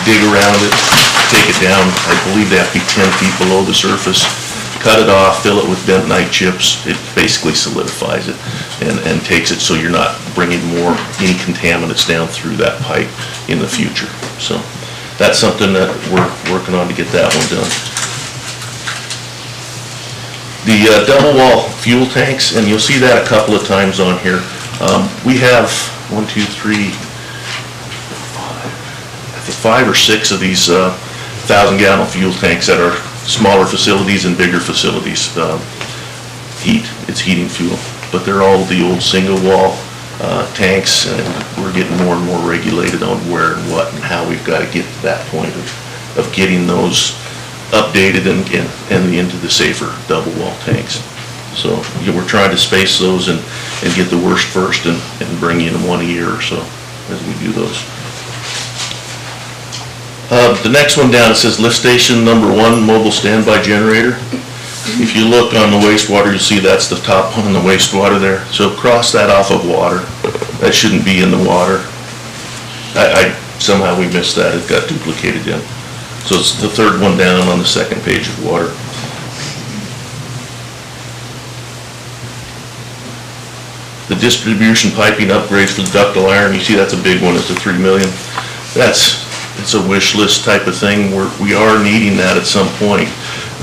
dig around it, take it down. I believe they have to be 10 feet below the surface, cut it off, fill it with bentonite chips. It basically solidifies it and takes it so you're not bringing any contaminants down through that pipe in the future. So that's something that we're working on to get that one done. The double wall fuel tanks, and you'll see that a couple of times on here. We have 1, 2, 3, 5 or 6 of these 1,000-gallon fuel tanks at our smaller facilities and bigger facilities. It's heating fuel, but they're all the old single wall tanks, and we're getting more and more regulated on where and what and how we've got to get to that point of getting those updated and into the safer double wall tanks. So we're trying to space those and get the worst first and bring in one a year or so as we do those. The next one down, it says lift station number 1, mobile standby generator. If you look on the wastewater, you'll see that's the top one in the wastewater there. So cross that off of water. That shouldn't be in the water. Somehow we missed that, it got duplicated in. So it's the third one down on the second page of water. The distribution piping upgrades for the ductile iron, you see that's a big one, it's a $3 million. It's a wish list type of thing. We are needing that at some point,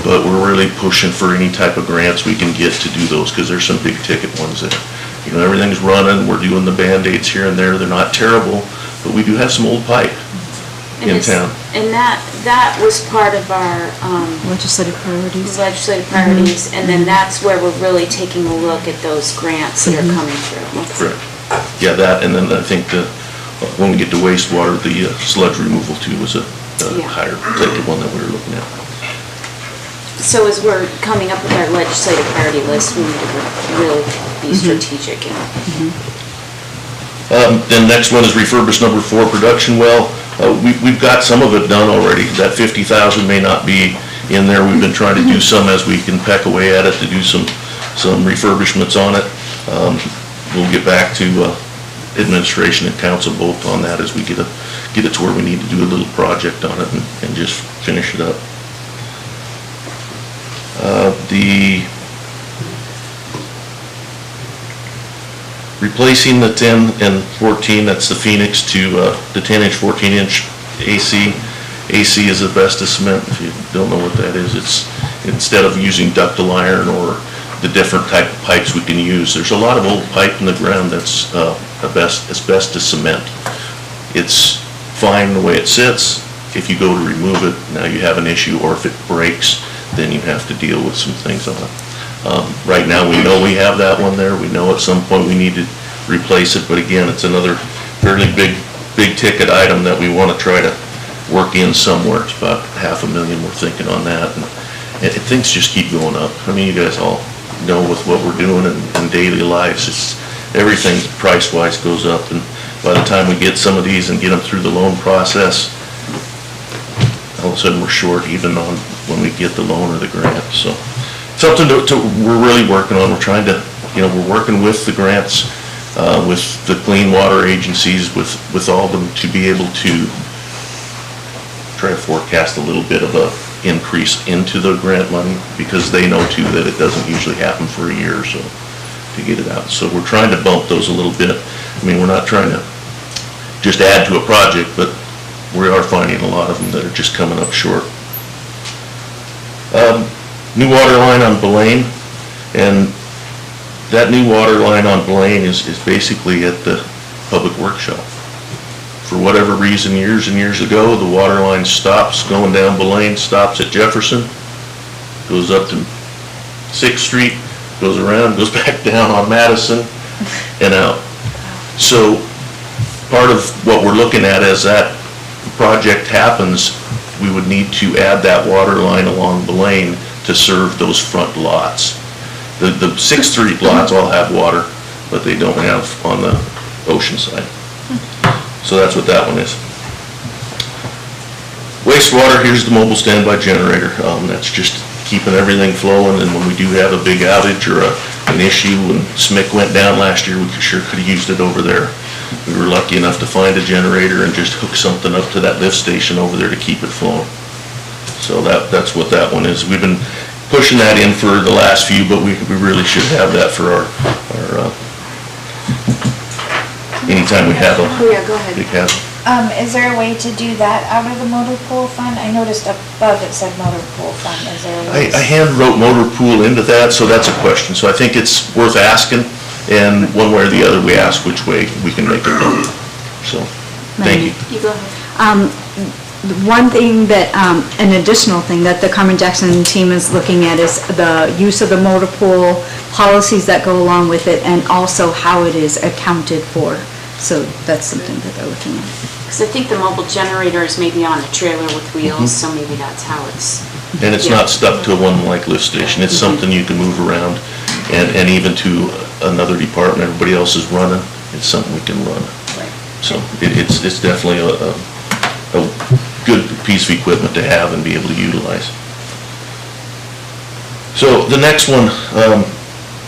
but we're really pushing for any type of grants we can get to do those, because there's some big ticket ones there. You know, everything's running, we're doing the Band-Aids here and there, they're not terrible, but we do have some old pipe in town. And that was part of our Legislative priorities. and then that's where we're really taking a look at those grants that are coming through. Correct. Yeah, that, and then I think when we get to wastewater, the sludge removal too was a higher ticket one that we were looking at. So as we're coming up with our legislative priority list, we need to really be strategic in it. Then next one is refurbish number 4 production well. We've got some of it done already. That 50,000 may not be in there. We've been trying to do some as we can peck away at it to do some refurbishments on it. We'll get back to administration and council both on that as we get it to where we need to do a little project on it and just finish it up. The replacing the 10 and 14, that's the Phoenix to the 10-inch, 14-inch AC. AC is asbestos cement. If you don't know what that is, it's instead of using ductile iron or the different type of pipes we can use. There's a lot of old pipe in the ground that's asbestos cement. It's fine the way it sits. If you go to remove it, now you have an issue, or if it breaks, then you have to deal with some things on it. Right now, we know we have that one there. We know at some point we need to replace it, but again, it's another fairly big ticket item that we want to try to work in somewhere. It's about $500,000 we're thinking on that, and things just keep going up. I mean, you guys all know with what we're doing in daily lives, everything price-wise goes up, and by the time we get some of these and get them through the loan process, all of a sudden we're short even on when we get the loan or the grant. So something we're really working on. We're trying to, we're working with the grants, with the clean water agencies, with all of them to be able to try to forecast a little bit of a increase into the grant money, because they know too that it doesn't usually happen for a year or so to get it out. So we're trying to bump those a little bit. I mean, we're not trying to just add to a project, but we are finding a lot of them that are just coming up short. New water line on Blaine, and that new water line on Blaine is basically at the public workshop. For whatever reason, years and years ago, the water line stops going down Blaine, stops at Jefferson, goes up to 6th Street, goes around, goes back down on Madison, and out. So part of what we're looking at as that project happens, we would need to add that water line along Blaine to serve those front lots. The 6th Street lots all have water, but they don't have on the ocean side. So that's what that one is. Wastewater, here's the mobile standby generator. That's just keeping everything flowing, and when we do have a big outage or an issue, when SMIC went down last year, we sure could have used it over there. We were lucky enough to find a generator and just hook something up to that lift station over there to keep it flowing. So that's what that one is. We've been pushing that in for the last few, but we really should have that for our anytime we have a big hazard. Is there a way to do that out of the motor pool fund? I noticed above it said motor pool fund. Is there a way? I hand wrote motor pool into that, so that's a question. So I think it's worth asking, and one way or the other, we ask which way we can make it done. So, thank you. You go ahead. one thing that, an additional thing that the Carmen Jackson team is looking at is the use of the motor pool, policies that go along with it, and also how it is accounted for. So that's something that they're looking at. Because I think the mobile generator is maybe on a trailer with wheels, so maybe that's how it's. And it's not stuck to one like lift station, it's something you can move around, and even to another department everybody else is running, it's something we can run. So it's definitely a good piece of equipment to have and be able to utilize. So the next one,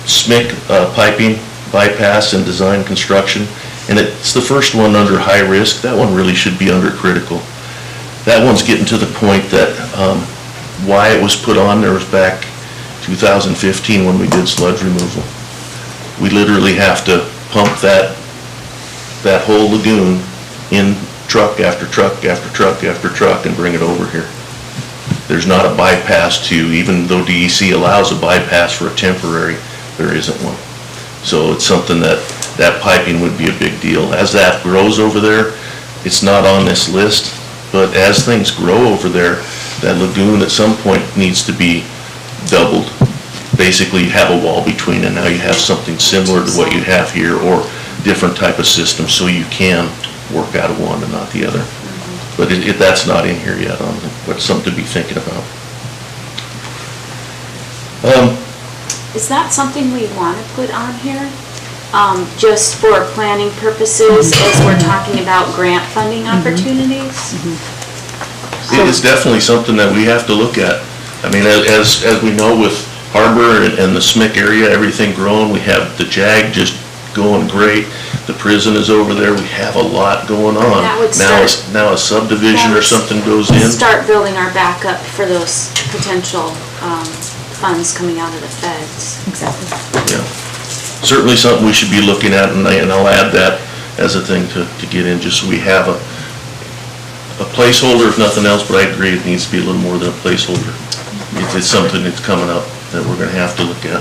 SMIC piping, bypass and design construction, and it's the first one under high risk. That one really should be under critical. That one's getting to the point that why it was put on there was back 2015 when we did sludge removal. We literally have to pump that whole lagoon in truck after truck after truck after truck and bring it over here. There's not a bypass to, even though DEC allows a bypass for a temporary, there isn't one. So it's something that piping would be a big deal. As that grows over there, it's not on this list, but as things grow over there, that lagoon at some point needs to be doubled. Basically have a wall between, and now you have something similar to what you have here, or different type of system, so you can work out of one and not the other. But that's not in here yet, but something to be thinking about. Is that something we want to put on here? Just for planning purposes, as we're talking about grant funding opportunities? It's definitely something that we have to look at. I mean, as we know with Harbor and the SMIC area, everything growing, we have the JAG just going great. The prison is over there, we have a lot going on. That would Now a subdivision or something goes in. Start building our backup for those potential funds coming out of the feds. Exactly. Yeah. Certainly something we should be looking at, and I'll add that as a thing to get in, just so we have a placeholder if nothing else, but I agree it needs to be a little more than a placeholder. It's something that's coming up that we're gonna have to look at.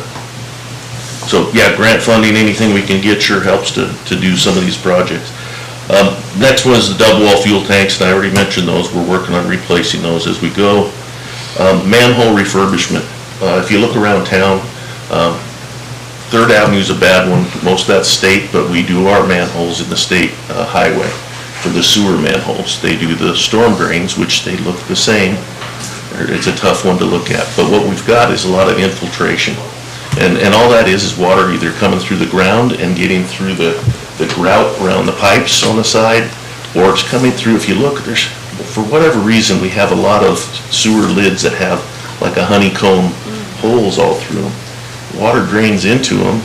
So, yeah, grant funding, anything we can get sure helps to do some of these projects. Next was the double wall fuel tanks, and I already mentioned those. We're working on replacing those as we go. Manhole refurbishment. If you look around town, 3rd Avenue's a bad one. Most of that's state, but we do our manholes in the state highway for the sewer manholes. They do the storm drains, which they look the same. It's a tough one to look at, but what we've got is a lot of infiltration. And all that is water either coming through the ground and getting through the grout around the pipes on the side, or it's coming through, if you look, there's, for whatever reason, we have a lot of sewer lids that have like a honeycomb holes all through them. Water drains into them.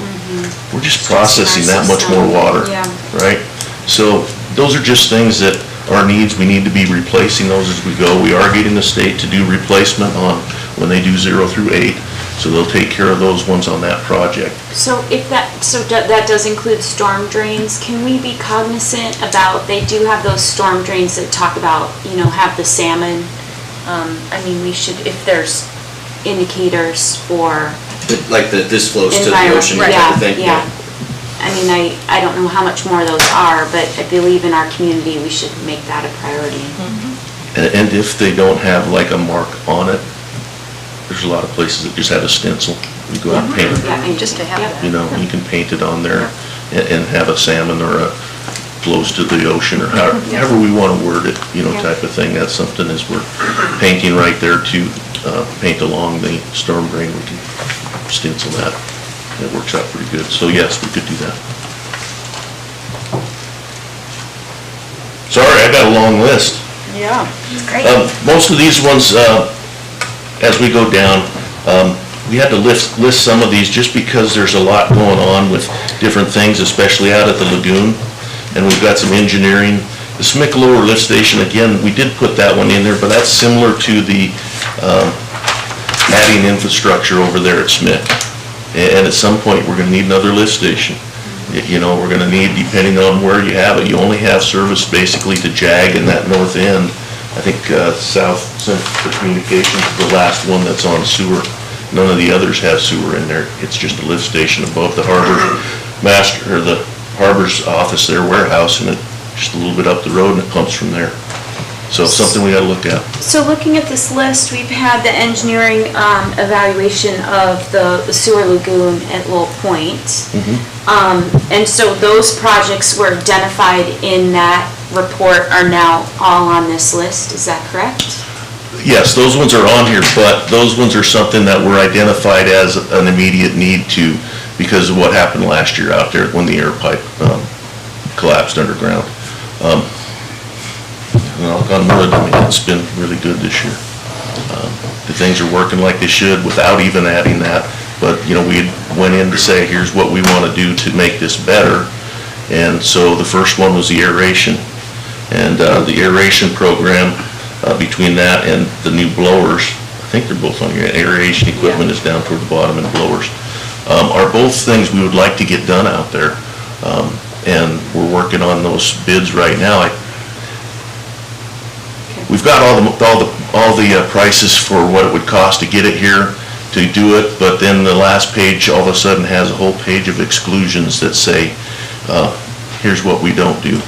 We're just processing that much more water, right? So those are just things that are needs. We need to be replacing those as we go. We are getting the state to do replacement on when they do 0 through 8. So they'll take care of those ones on that project. So that does include storm drains, can we be cognizant about, they do have those storm drains that talk about, have the salmon. I mean, we should, if there's indicators for. Like this flows to the ocean type of thing? Yeah. I mean, I don't know how much more those are, but I believe in our community, we should make that a priority. And if they don't have like a mark on it, there's a lot of places that just have a stencil. You go out and paint it. Yeah, and just to have that. You can paint it on there and have a salmon or a flows to the ocean or however we want to word it, type of thing. That's something as we're painting right there to paint along the storm drain, we can stencil that. It works out pretty good. So yes, we could do that. Sorry, I got a long list. Yeah, great. Most of these ones, as we go down, we had to list some of these just because there's a lot going on with different things, especially out at the lagoon. And we've got some engineering. The SMIC lower lift station, again, we did put that one in there, but that's similar to the adding infrastructure over there at SMIC. And at some point, we're going to need another lift station. We're going to need, depending on where you have it, you only have service basically to JAG and that north end. I think South Central Communications is the last one that's on sewer. None of the others have sewer in there. It's just a lift station above the harbor master, or the harbor's office, their warehouse, and it just a little bit up the road, and it pumps from there. So something we gotta look at. So looking at this list, we've had the engineering evaluation of the sewer lagoon at Lowell Point. And so those projects were identified in that report are now all on this list, is that correct? Yes, those ones are on here, but those ones are something that were identified as an immediate need to, because of what happened last year out there when the air pipe collapsed underground. Knock on wood, I mean, it's been really good this year. The things are working like they should without even adding that, but, you know, we went in to say, here's what we want to do to make this better. And so the first one was the aeration. And the aeration program, between that and the new blowers, I think they're both on here, aeration equipment is down toward the bottom and blowers, are both things we would like to get done out there. And we're working on those bids right now. We've got all the prices for what it would cost to get it here, to do it, but then the last page all of a sudden has a whole page of exclusions that say, here's what we don't do,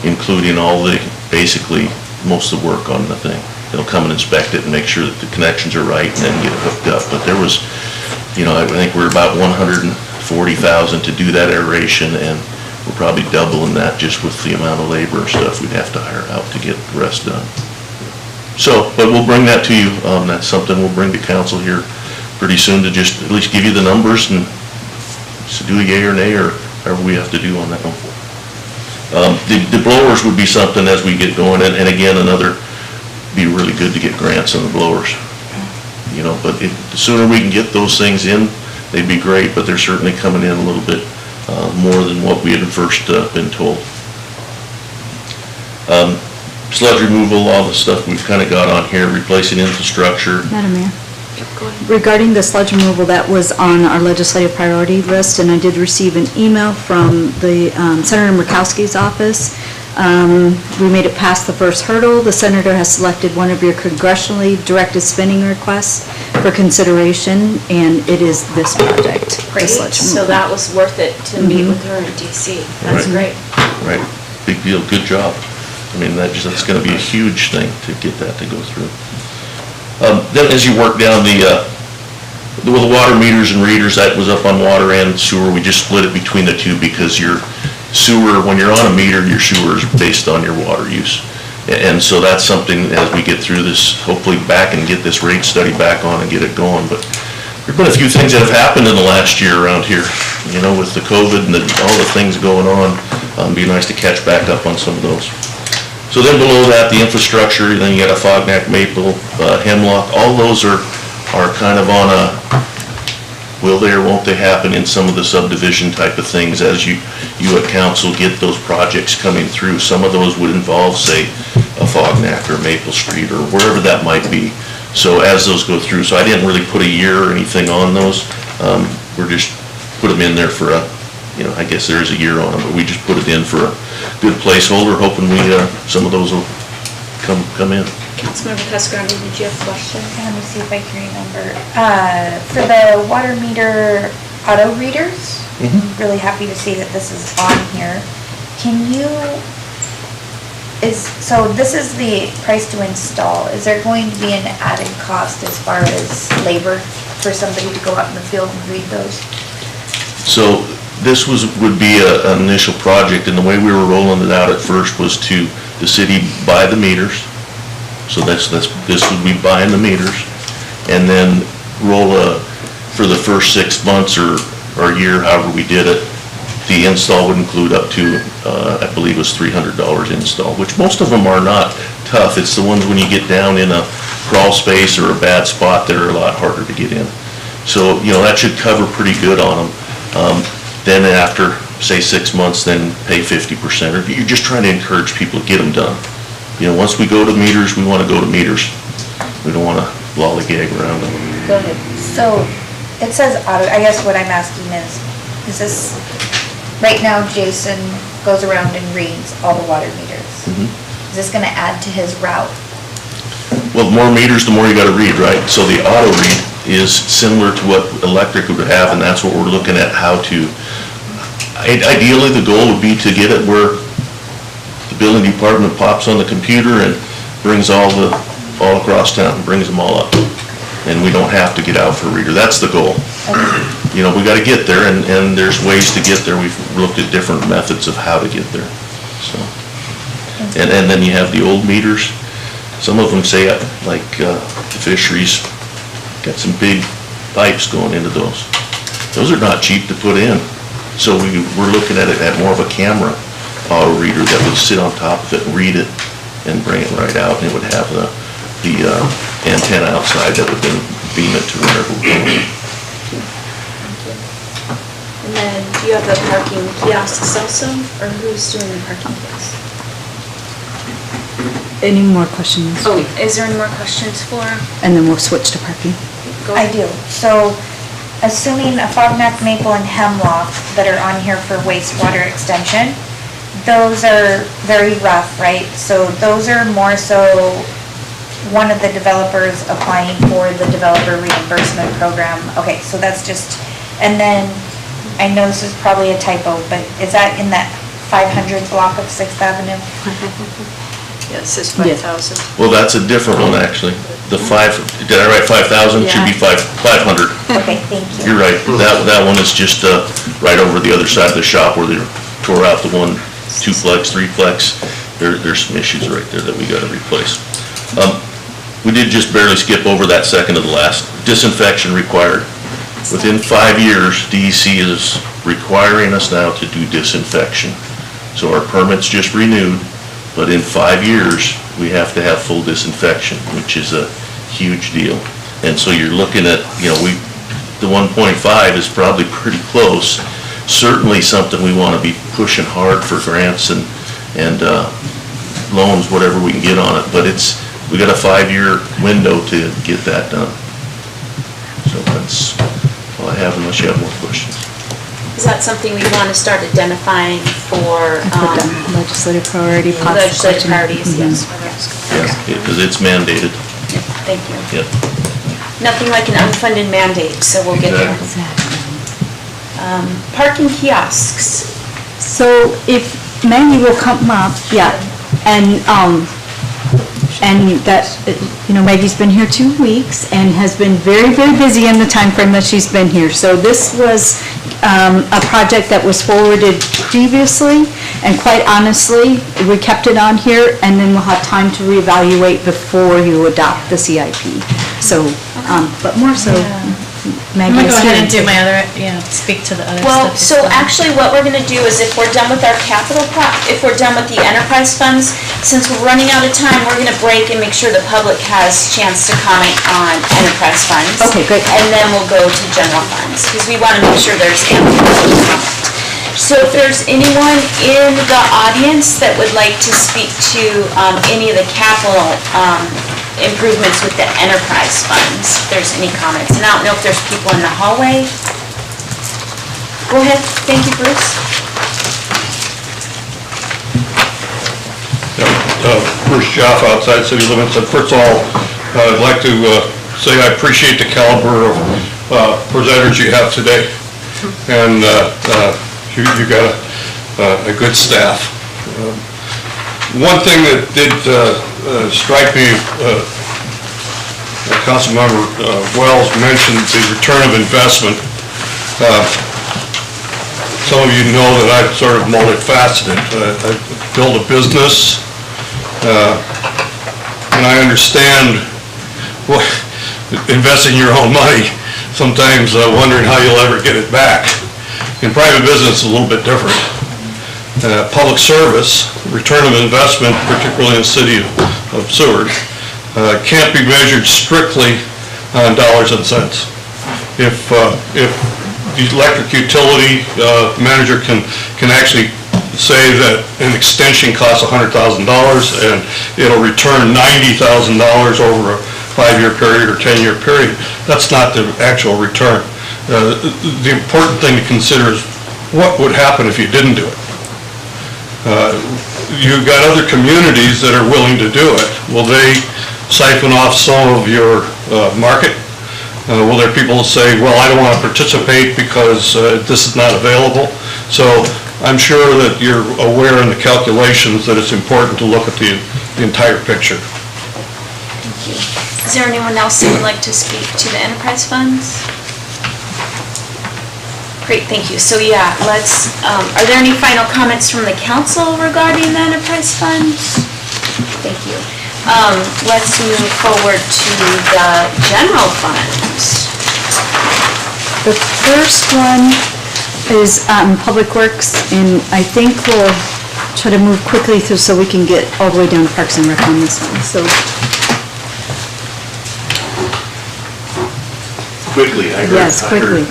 including all the, basically, most of the work on the thing. They'll come and inspect it and make sure that the connections are right and then get it hooked up. But there was, you know, I think we're about $140,000 to do that aeration, and we're probably doubling that just with the amount of labor and stuff we'd have to hire out to get the rest done. So, but we'll bring that to you. That's something we'll bring to council here pretty soon to just at least give you the numbers and just do a yay or nay or whatever we have to do on that one. The blowers would be something as we get going, and again, be really good to get grants on the blowers. You know, but the sooner we can get those things in, they'd be great, but they're certainly coming in a little bit more than what we had first been told. Sludge removal, all the stuff we've kind of got on here, replacing infrastructure. Madam Mayor, regarding the sludge removal, that was on our legislative priority list, and I did receive an email from the Senator Murkowski's office. We made it past the first hurdle. The senator has selected one of your congressionally directed spending requests for consideration, and it is this project. Great, so that was worth it to meet with her in DC. That's great. Right, big deal, good job. I mean, that's gonna be a huge thing to get that to go through. Then as you work down the water meters and readers, that was up on water and sewer. We just split it between the two because your sewer, when you're on a meter, your sewer is based on your water use. And so that's something as we get through this, hopefully back and get this rate study back on and get it going. But there've been a few things that have happened in the last year around here, you know, with the COVID and all the things going on. It'd be nice to catch back up on some of those. So then below that, the infrastructure, then you got a Fognac, Maple, Hemlock, all those are kind of on a will they or won't they happen in some of the subdivision type of things as you at council get those projects coming through. Some of those would involve, say, a Fognac or Maple Street or wherever that might be. So as those go through, so I didn't really put a year or anything on those. We're just put them in there for you know, I guess there is a year on them, but we just put it in for a good placeholder, hoping some of those will come in. Councilmember Cascarano, did you have a question? Let me see if I can remember. For the water meter auto readers, I'm really happy to see that this is on here. So this is the price to install. Is there going to be an added cost as far as labor for somebody to go out in the field and read those? So this would be an initial project, and the way we were rolling it out at first was to the city buy the meters. So this would be buying the meters, and then roll for the first 6 months or a year, however we did it. The install would include up to, I believe it was $300 install, which most of them are not tough. It's the ones when you get down in a crawl space or a bad spot that are a lot harder to get in. So, you know, that should cover pretty good on them. Then after, say, 6 months, then pay 50%, or you're just trying to encourage people to get them done. You know, once we go to meters, we want to go to meters. We don't want to lollygag around them. Go ahead. So, it says auto, I guess what I'm asking is this, right now Jason goes around and reads all the water meters. Is this gonna add to his route? Well, the more meters, the more you got to read, right? So the auto read is similar to what electric would have, and that's what we're looking at how to. Ideally, the goal would be to get it where the building department pops on the computer and brings all across town, brings them all up. And we don't have to get out for a reader. That's the goal. You know, we gotta get there, and there's ways to get there. We've looked at different methods of how to get there, so. And then you have the old meters. Some of them say, like, the fisheries, got some big pipes going into those. Those are not cheap to put in. So we're looking at it at more of a camera reader that would sit on top of it and read it and bring it right out, and it would have the antenna outside that would then beam it to wherever we're going. And then, do you have the parking kiosks also, or who's doing the parking kiosks? Any more questions? Oh, is there any more questions for? And then we'll switch to parking. I do. So, assuming a Fognac, Maple, and Hemlock that are on here for wastewater extension, those are very rough, right? So those are more so one of the developers applying for the developer reimbursement program. Okay, so that's just, and then, I know this is probably a typo, but is that in that 500 block of 6th Avenue? Yeah, it says 5,000. Well, that's a different one, actually. The did I write 5,000? Should be 500. Okay, thank you. You're right. That one is just right over the other side of the shop where they tore out the one, 2-plex, 3-plex. There's some issues right there that we got to replace. We did just barely skip over that second to the last. Disinfection required. Within 5 years, DEC is requiring us now to do disinfection. So our permit's just renewed, but in 5 years, we have to have full disinfection, which is a huge deal. And so you're looking at, you know, the 1.5 is probably pretty close. Certainly something we want to be pushing hard for grants and loans, whatever we can get on it. But we got a 5-year window to get that done. So that's all I have, unless you have more questions. Is that something we want to start identifying for Legislative priority. legislative priorities? Yes. Yeah, because it's mandated. Thank you. Yep. Nothing like an unfunded mandate, so we'll get there. Parking kiosks. So if Maggie will come up, yeah, and that, you know, Maggie's been here 2 weeks and has been very, very busy in the time frame that she's been here. So this was a project that was forwarded previously, and quite honestly, we kept it on here, and then we'll have time to reevaluate before you adopt the CIP. So, but more so, Maggie I'm gonna is go ahead here. and do my other, speak to the other Well, stuff. so actually what we're gonna do is if we're done with our if we're done with the enterprise funds, since we're running out of time, we're gonna break and make sure the public has chance to comment on enterprise funds. Okay, great. And then we'll go to general funds, because we wanna make sure there's ample comment. So if there's anyone in the audience that would like to speak to any of the capital improvements with the enterprise funds, if there's any comments. And I don't know if there's people in the hallway. Go ahead. Thank you, Bruce. Bruce Joff, outside city limits. And first of all, I'd like to say I appreciate the caliber of presenters you have today. And you got a good staff. One thing that did strike me, Councilmember Wells mentioned the return of investment. Some of you know that I've sort of multifaceted. I built a business, and I understand investing your own money, sometimes wondering how you'll ever get it back. In private business, it's a little bit different. Public service, return of investment, particularly in the city of Seward, can't be measured strictly on dollars and cents. If the electric utility manager can actually say that an extension costs $100,000 and it'll return $90,000 over a 5-year period or 10-year period, that's not the actual return. The important thing to consider is what would happen if you didn't do it. You've got other communities that are willing to do it. Will they siphon off some of your market? Will there people say, well, I don't want to participate because this is not available? So I'm sure that you're aware in the calculations that it's important to look at the entire picture. Thank you. Is there anyone else who would like to speak to the enterprise funds? Great, thank you. So yeah, let's, are there any final comments from the council regarding the enterprise funds? Thank you. Let's move forward to the general funds. The first one is Public Works, and I think we'll try to move quickly through so we can get all the way down to Parks and Rec on this one, so. Quickly, I heard. Yes, quickly.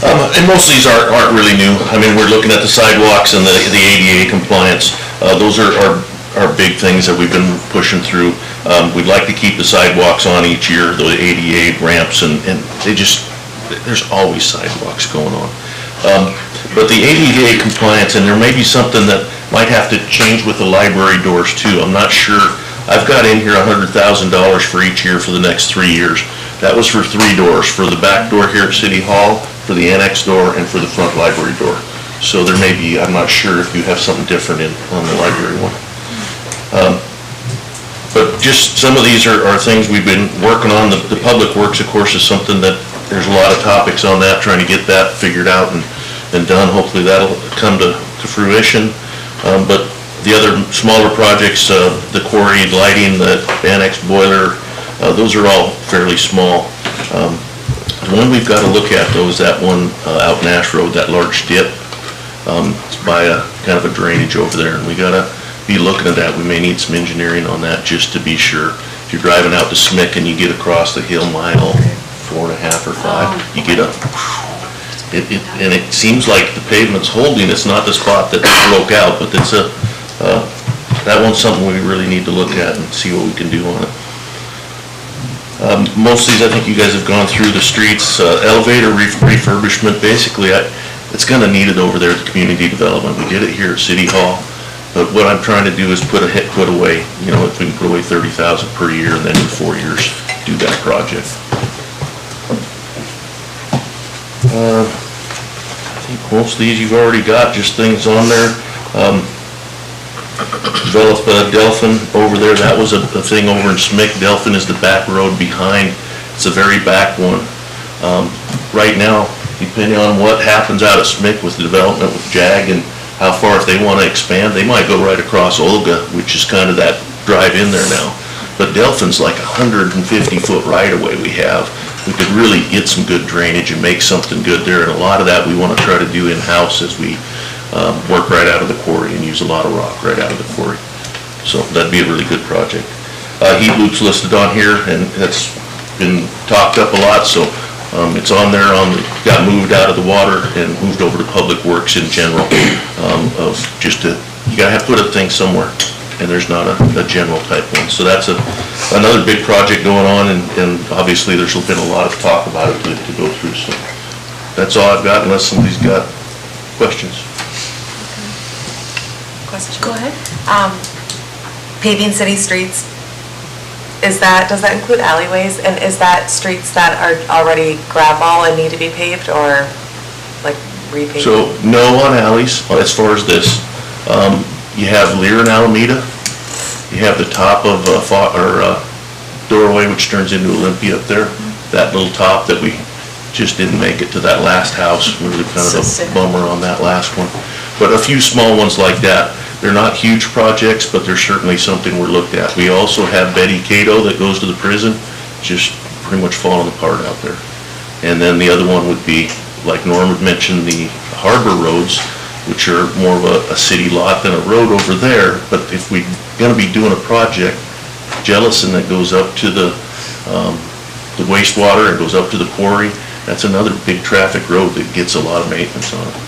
And most of these aren't really new. I mean, we're looking at the sidewalks and the ADA compliance. Those are big things that we've been pushing through. We'd like to keep the sidewalks on each year, the ADA ramps, and there's always sidewalks going on. But the ADA compliance, and there may be something that might have to change with the library doors too. I'm not sure. I've got in here $100,000 for each year for the next 3 years. That was for 3 doors, for the back door here at City Hall, for the annex door, and for the front library door. So there may be, I'm not sure if you have something different on the library one. But just some of these are things we've been working on. The Public Works, of course, is something that there's a lot of topics on that, trying to get that figured out and done. Hopefully that'll come to fruition. But the other smaller projects, the quarry lighting, the annex boiler, those are all fairly small. The one we've got to look at though is that one out Nash Road, that large dip. It's by a kind of a drainage over there, and we got to be looking at that. We may need some engineering on that just to be sure. If you're driving out to Smick and you get across the hill mile 4.5 or 5, you get up. And it seems like the pavement's holding. It's not the spot that broke out, but it's that one's something we really need to look at and see what we can do on it. Most of these, I think you guys have gone through the streets. Elevator refurbishment, basically, it's kind of needed over there at the community development. We did it here at City Hall, but what I'm trying to do is put away, if we can put away $30,000 per year and then in 4 years do that project. I think most of these you've already got, just things on there. Develop Delphin over there, that was a thing over in Smick. Delphin is the back road behind, it's the very back one. Right now, depending on what happens out at Smick with the development with JAG and how far, if they want to expand, they might go right across Olga, which is kind of that drive in there now. But Delphin's like 150-foot right-of-way we have. We could really get some good drainage and make something good there, and a lot of that we want to try to do in-house as we work right out of the quarry and use a lot of rock right out of the quarry. So that'd be a really good project. Heat loops listed on here, and that's been talked up a lot, so it's on there, got moved out of the water and moved over to Public Works in general, you gotta have to put a thing somewhere, and there's not a general type one. So that's another big project going on, and obviously there's been a lot of talk about it to go through, so that's all I've got unless somebody's got questions. Question. Go ahead. Paving city streets, does that include alleyways? And is that streets that are already gravel and need to be paved, or like repaved? So no on alleys, as far as this. You have Lear and Alameda. You have the top of doorway, which turns into Olympia up there. That little top that we just didn't make it to that last house. Really kind of a bummer on that last one. But a few small ones like that. They're not huge projects, but they're certainly something we're looked at. We also have Betty Cato that goes to the prison, just pretty much falling apart out there. And then the other one would be, like Norm had mentioned, the harbor roads, which are more of a city lot than a road over there. But if we're gonna be doing a project, Jellison that goes up to the wastewater and goes up to the quarry, that's another big traffic road that gets a lot of maintenance on it.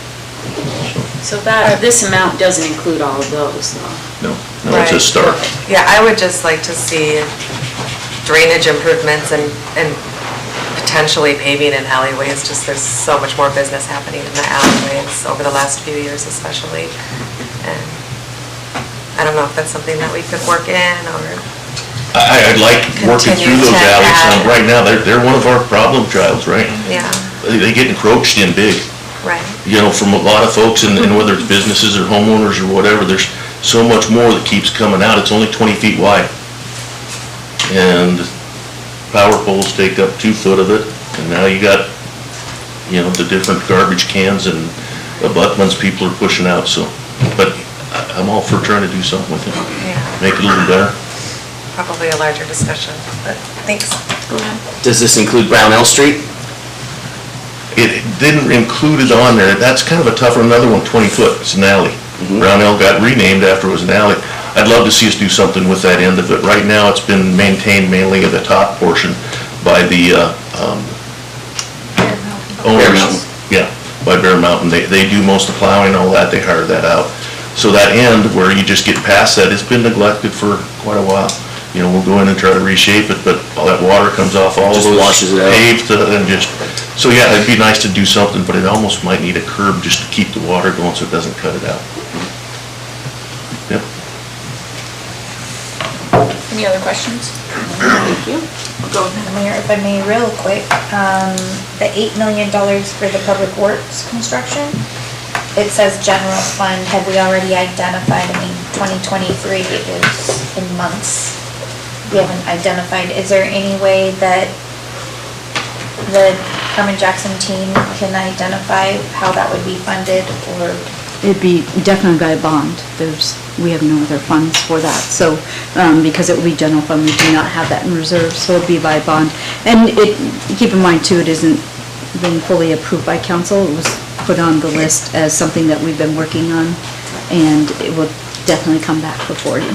So this amount doesn't include all of those, though? No, it's a start. Yeah, I would just like to see drainage improvements and potentially paving in alleyways. Just there's so much more business happening in the alleyways over the last few years especially. And I don't know if that's something that we could work in or... I'd like working through those alleys. Right now, they're one of our problem childs, right? Yeah. They get encroached in big. Right. From a lot of folks, and whether it's businesses or homeowners or whatever, there's so much more that keeps coming out. It's only 20 feet wide. And power poles take up 2 foot of it, and now you got, you know, the different garbage cans and abutments people are pushing out, so, but I'm all for trying to do something with it. Yeah. Make it a little better. Probably a larger discussion, but thanks. Does this include Brownell Street? It didn't include it on there. That's kind of a tough one. Another one, 20 foot, it's an alley. Brownell got renamed after it was an alley. I'd love to see us do something with that end of it. Right now, it's been maintained mainly at the top portion by the Bear Mountain. Yeah, by Bear Mountain. They do most of the plowing and all that. They hire that out. So that end where you just get past that, it's been neglected for quite a while. You know, we'll go in and try to reshape it, but all that water comes off all Just those washes it out. paved and just, so yeah, it'd be nice to do something, but it almost might need a curb just to keep the water going so it doesn't cut it out. Yep. Any other questions? Thank you. We'll go. Mayor, if I may, real quick, the $8 million for the public works construction, it says general fund, have we already identified, I mean, 2023 is in months. We haven't identified, is there any way that the Carmen Jackson team can identify how that would be funded, or? It'd be definitely by a bond. We have no other funds for that. So, because it will be general fund, we do not have that in reserve, so it'd be by bond. And keep in mind too, it isn't been fully approved by council. It was put on the list as something that we've been working on, and it will definitely come back before you.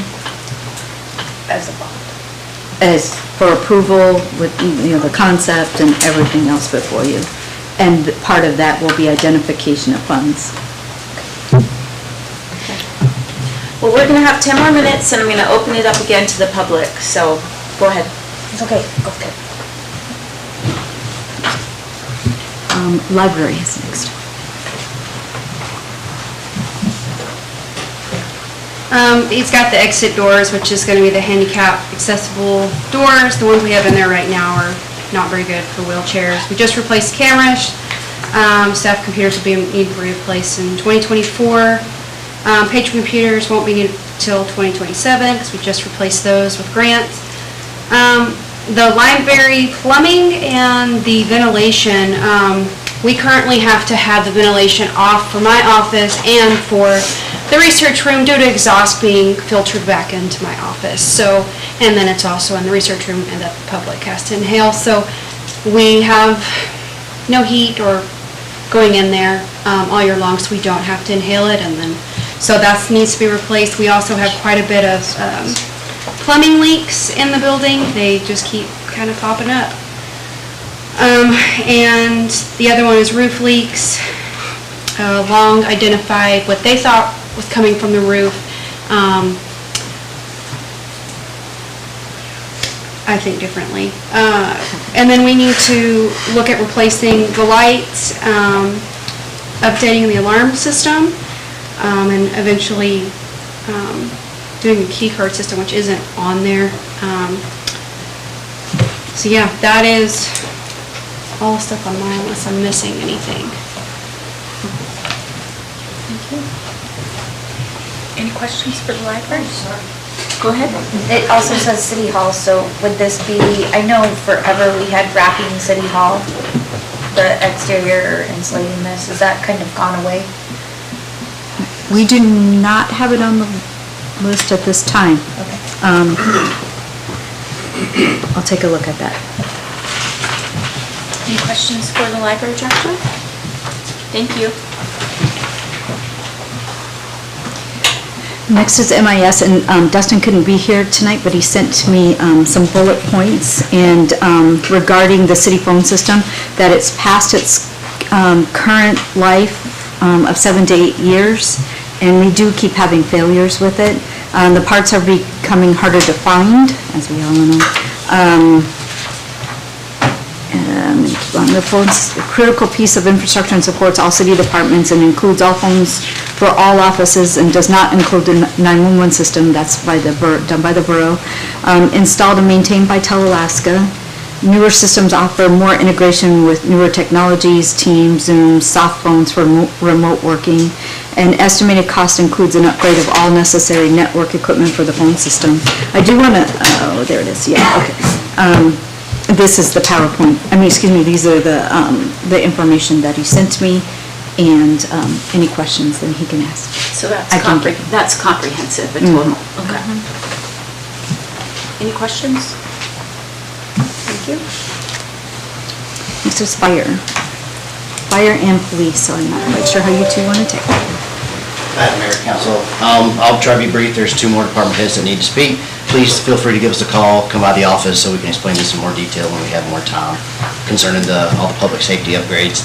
As a bond? As for approval with, you know, the concept and everything else before you. And part of that will be identification of funds. Well, we're gonna have 10 more minutes, and I'm gonna open it up again to the public, so go ahead. It's okay, go ahead. Library is next. It's got the exit doors, which is gonna be the handicap accessible doors. The ones we have in there right now are not very good for wheelchairs. We just replaced cameras. Staff computers will need to be replaced in 2024. Page computers won't be needed till 2027, because we just replaced those with grants. The library plumbing and the ventilation, we currently have to have the ventilation off for my office and for the research room due to exhaust being filtered back into my office. So, and then it's also in the research room and that the public has to inhale. So we have no heat or going in there all year long, so we don't have to inhale it. And then, so that needs to be replaced. We also have quite a bit of plumbing leaks in the building. They just keep kind of popping up. And the other one is roof leaks. Long identified what they thought was coming from the roof. I think differently. And then we need to look at replacing the lights, updating the alarm system, and eventually doing a key card system, which isn't on there. So yeah, that is all the stuff on mine, unless I'm missing anything. Thank you. Any questions for the library? Go ahead. It also says City Hall, so would this be, I know forever we had wrapping City Hall, the exterior insulating this, is that kind of gone away? We do not have it on the list at this time. Okay. I'll take a look at that. Any questions for the library director? Thank you. Next is MIS, and Dustin couldn't be here tonight, but he sent me some bullet points and regarding the city phone system, that it's past its current life of 7 to 8 years, and we do keep having failures with it. The parts are becoming harder to find, as we all know. The phone's a critical piece of infrastructure and supports all city departments and includes all phones for all offices and does not include the 911 system. That's by the done by the borough. Installed and maintained by Telalaska. Newer systems offer more integration with newer technologies, Teams, Zoom, soft phones for remote working, and estimated cost includes an upgrade of all necessary network equipment for the phone system. I do want to, oh, there it is, yeah, okay. This is the PowerPoint, these are the information that he sent me, and any questions then he can ask. So that's I can get- that's comprehensive, a total, Mhm. okay. Any questions? Thank you. This is fire. Fire and police, so I'm not quite sure how you two want to take it. Madam Mayor, Council, I'll try to be brief. There's two more department heads that need to speak. Please feel free to give us a call, come by the office so we can explain this in more detail when we have more time concerning all the public safety upgrades.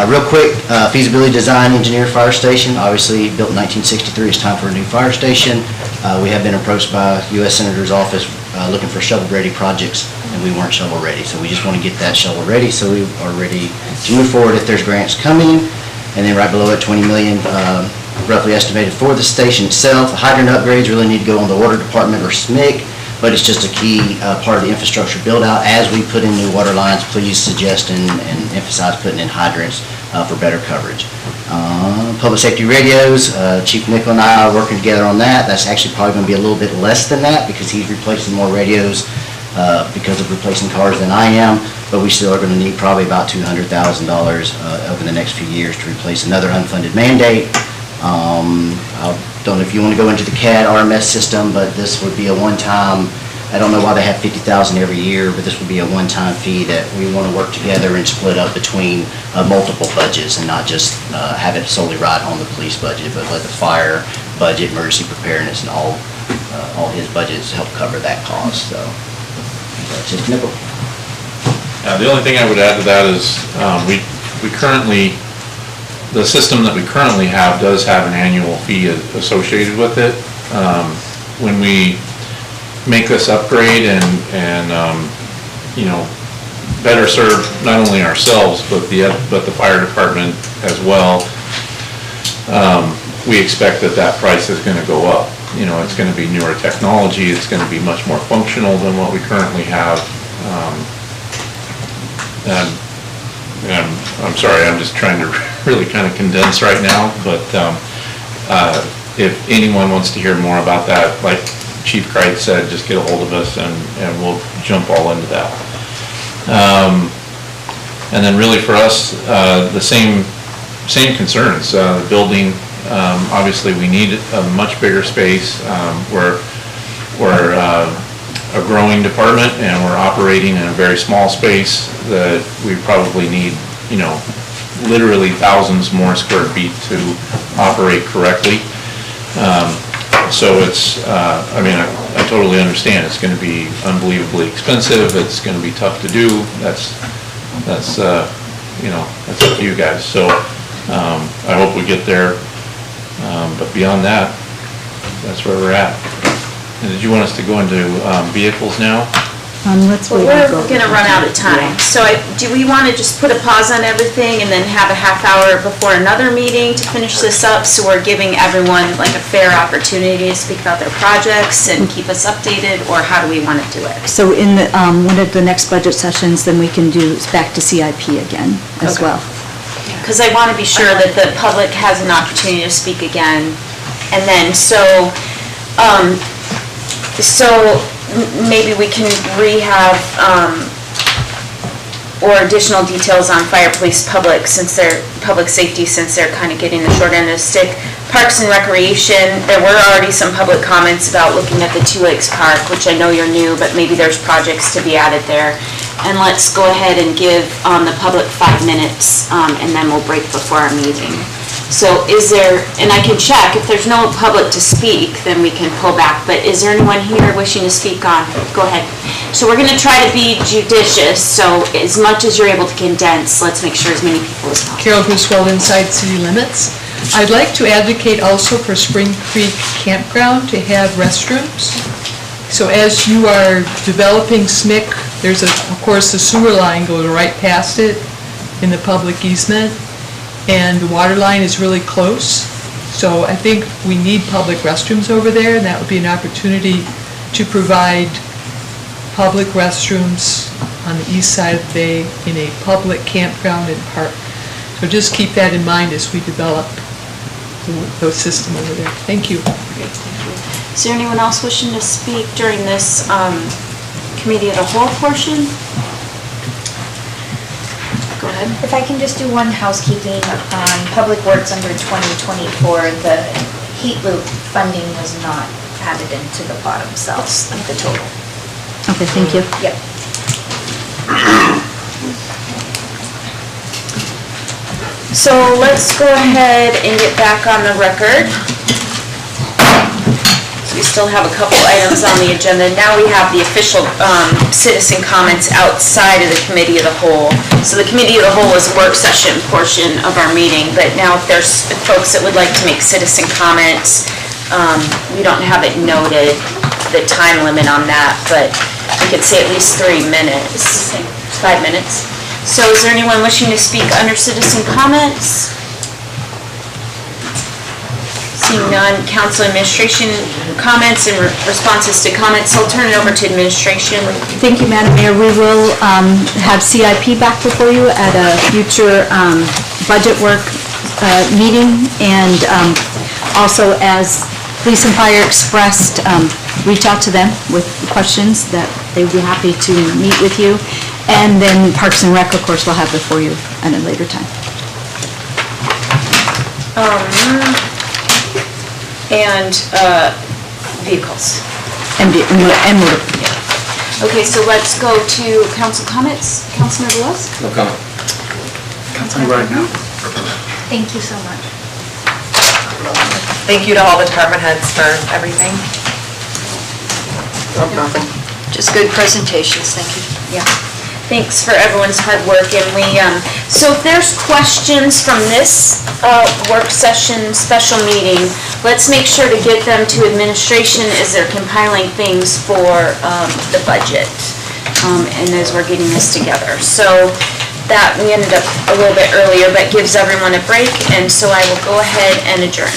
Real quick, feasibility design, engineer, fire station, obviously built in 1963, it's time for a new fire station. We have been approached by U.S. Senator's office looking for shovel-ready projects, and we weren't shovel-ready, so we just want to get that shovel-ready so we are ready to move forward if there's grants coming. And then right below it, 20 million roughly estimated for the station itself. The hydrant upgrades really need to go on the water department or SMIC, but it's just a key part of the infrastructure build-out. As we put in new water lines, please suggest and emphasize putting in hydrants for better coverage. Public safety radios, Chief Nickel and I are working together on that. That's actually probably going to be a little bit less than that because he's replacing more radios because of replacing cars than I am, but we still are going to need probably about $200,000 over the next few years to replace another unfunded mandate. I don't know if you want to go into the CAD RMS system, but this would be a one-time, I don't know why they have $50,000 every year, but this would be a one-time fee that we want to work together and split up between multiple budgets and not just have it solely ride on the police budget, but let the fire budget, emergency preparedness, and all his budgets help cover that cost, so. Chief Nickel. The only thing I would add to that is we currently, the system that we currently have does have an annual fee associated with it. When we make this upgrade and better serve not only ourselves but the fire department as well, we expect that price is going to go up. It's going to be newer technology. It's going to be much more functional than what we currently have. And I'm sorry, I'm just trying to really kind of condense right now, but if anyone wants to hear more about that, like Chief Kreitz said, just get a hold of us and we'll jump all into that. And then really for us, the same concerns. The building, obviously we need a much bigger space. We're a growing department and we're operating in a very small space that we probably need, literally thousands more square feet to operate correctly. So it's, I totally understand. It's going to be unbelievably expensive. It's going to be tough to do. That's up to you guys. So I hope we get there. But beyond that, that's where we're at. And did you want us to go into vehicles now? Let's wait. We're gonna run out of time, so do we want to just put a pause on everything and then have a half hour before another meeting to finish this up, so we're giving everyone like a fair opportunity to speak about their projects and keep us updated, or how do we want to do it? So in the, one of the next budget sessions, then we can do back to CIP again as well. Because I want to be sure that the public has an opportunity to speak again, and then, maybe we can rehab, or additional details on fire, police, public safety, since they're kind of getting the short end of the stick. Parks and Recreation, there were already some public comments about looking at the Two Lakes Park, which I know you're new, but maybe there's projects to be added there. And let's go ahead and give the public 5 minutes, and then we'll break before our meeting. So is there, and I can check, if there's no public to speak, then we can pull back, but is there anyone here wishing to speak on? Go ahead. So we're gonna try to be judicious, so as much as you're able to condense, let's make sure as many people as possible. Carol Griswold, inside city limits. I'd like to advocate also for Spring Creek Campground to have restrooms. So as you are developing SMIC, there's of course the sewer line goes right past it in the public easement, and the water line is really close. So I think we need public restrooms over there, and that would be an opportunity to provide public restrooms on the east side of the bay in a public campground and park. So just keep that in mind as we develop the system over there. Thank you. Great, thank you. Is there anyone else wishing to speak during this committee of the whole portion? Go ahead. If I can just do one housekeeping on Public Works under 2024, the heat loop funding was not added into the bottom cells of the total. Okay, thank you. Yep. So let's go ahead and get back on the record. So we still have a couple items on the agenda. Now we have the official citizen comments outside of the committee of the whole. So the committee of the whole is a work session portion of our meeting, but now if there's folks that would like to make citizen comments, we don't have it noted, the time limit on that, but we could say at least 3 minutes, 5 minutes. So is there anyone wishing to speak under citizen comments? Seeing none, council administration comments and responses to comments, so I'll turn it over to administration. Thank you, Madam Mayor. We will have CIP back before you at a future budget work meeting, and also as Police and Fire expressed, reach out to them with questions that they would be happy to meet with you. And then Parks and Rec, of course, we'll have before you at a later time. And vehicles. And motor. Okay, so let's go to council comments. Councilman Velez? No comment. Right now. Thank you so much. Thank you to all the department heads for everything. Nothing. Just good presentations, thank you. Yeah. Thanks for everyone's hard work, and so if there's questions from this work session, special meeting, let's make sure to get them to administration as they're compiling things for the budget, and as we're getting this together. So that, we ended up a little bit earlier, but gives everyone a break, and so I will go ahead and adjourn.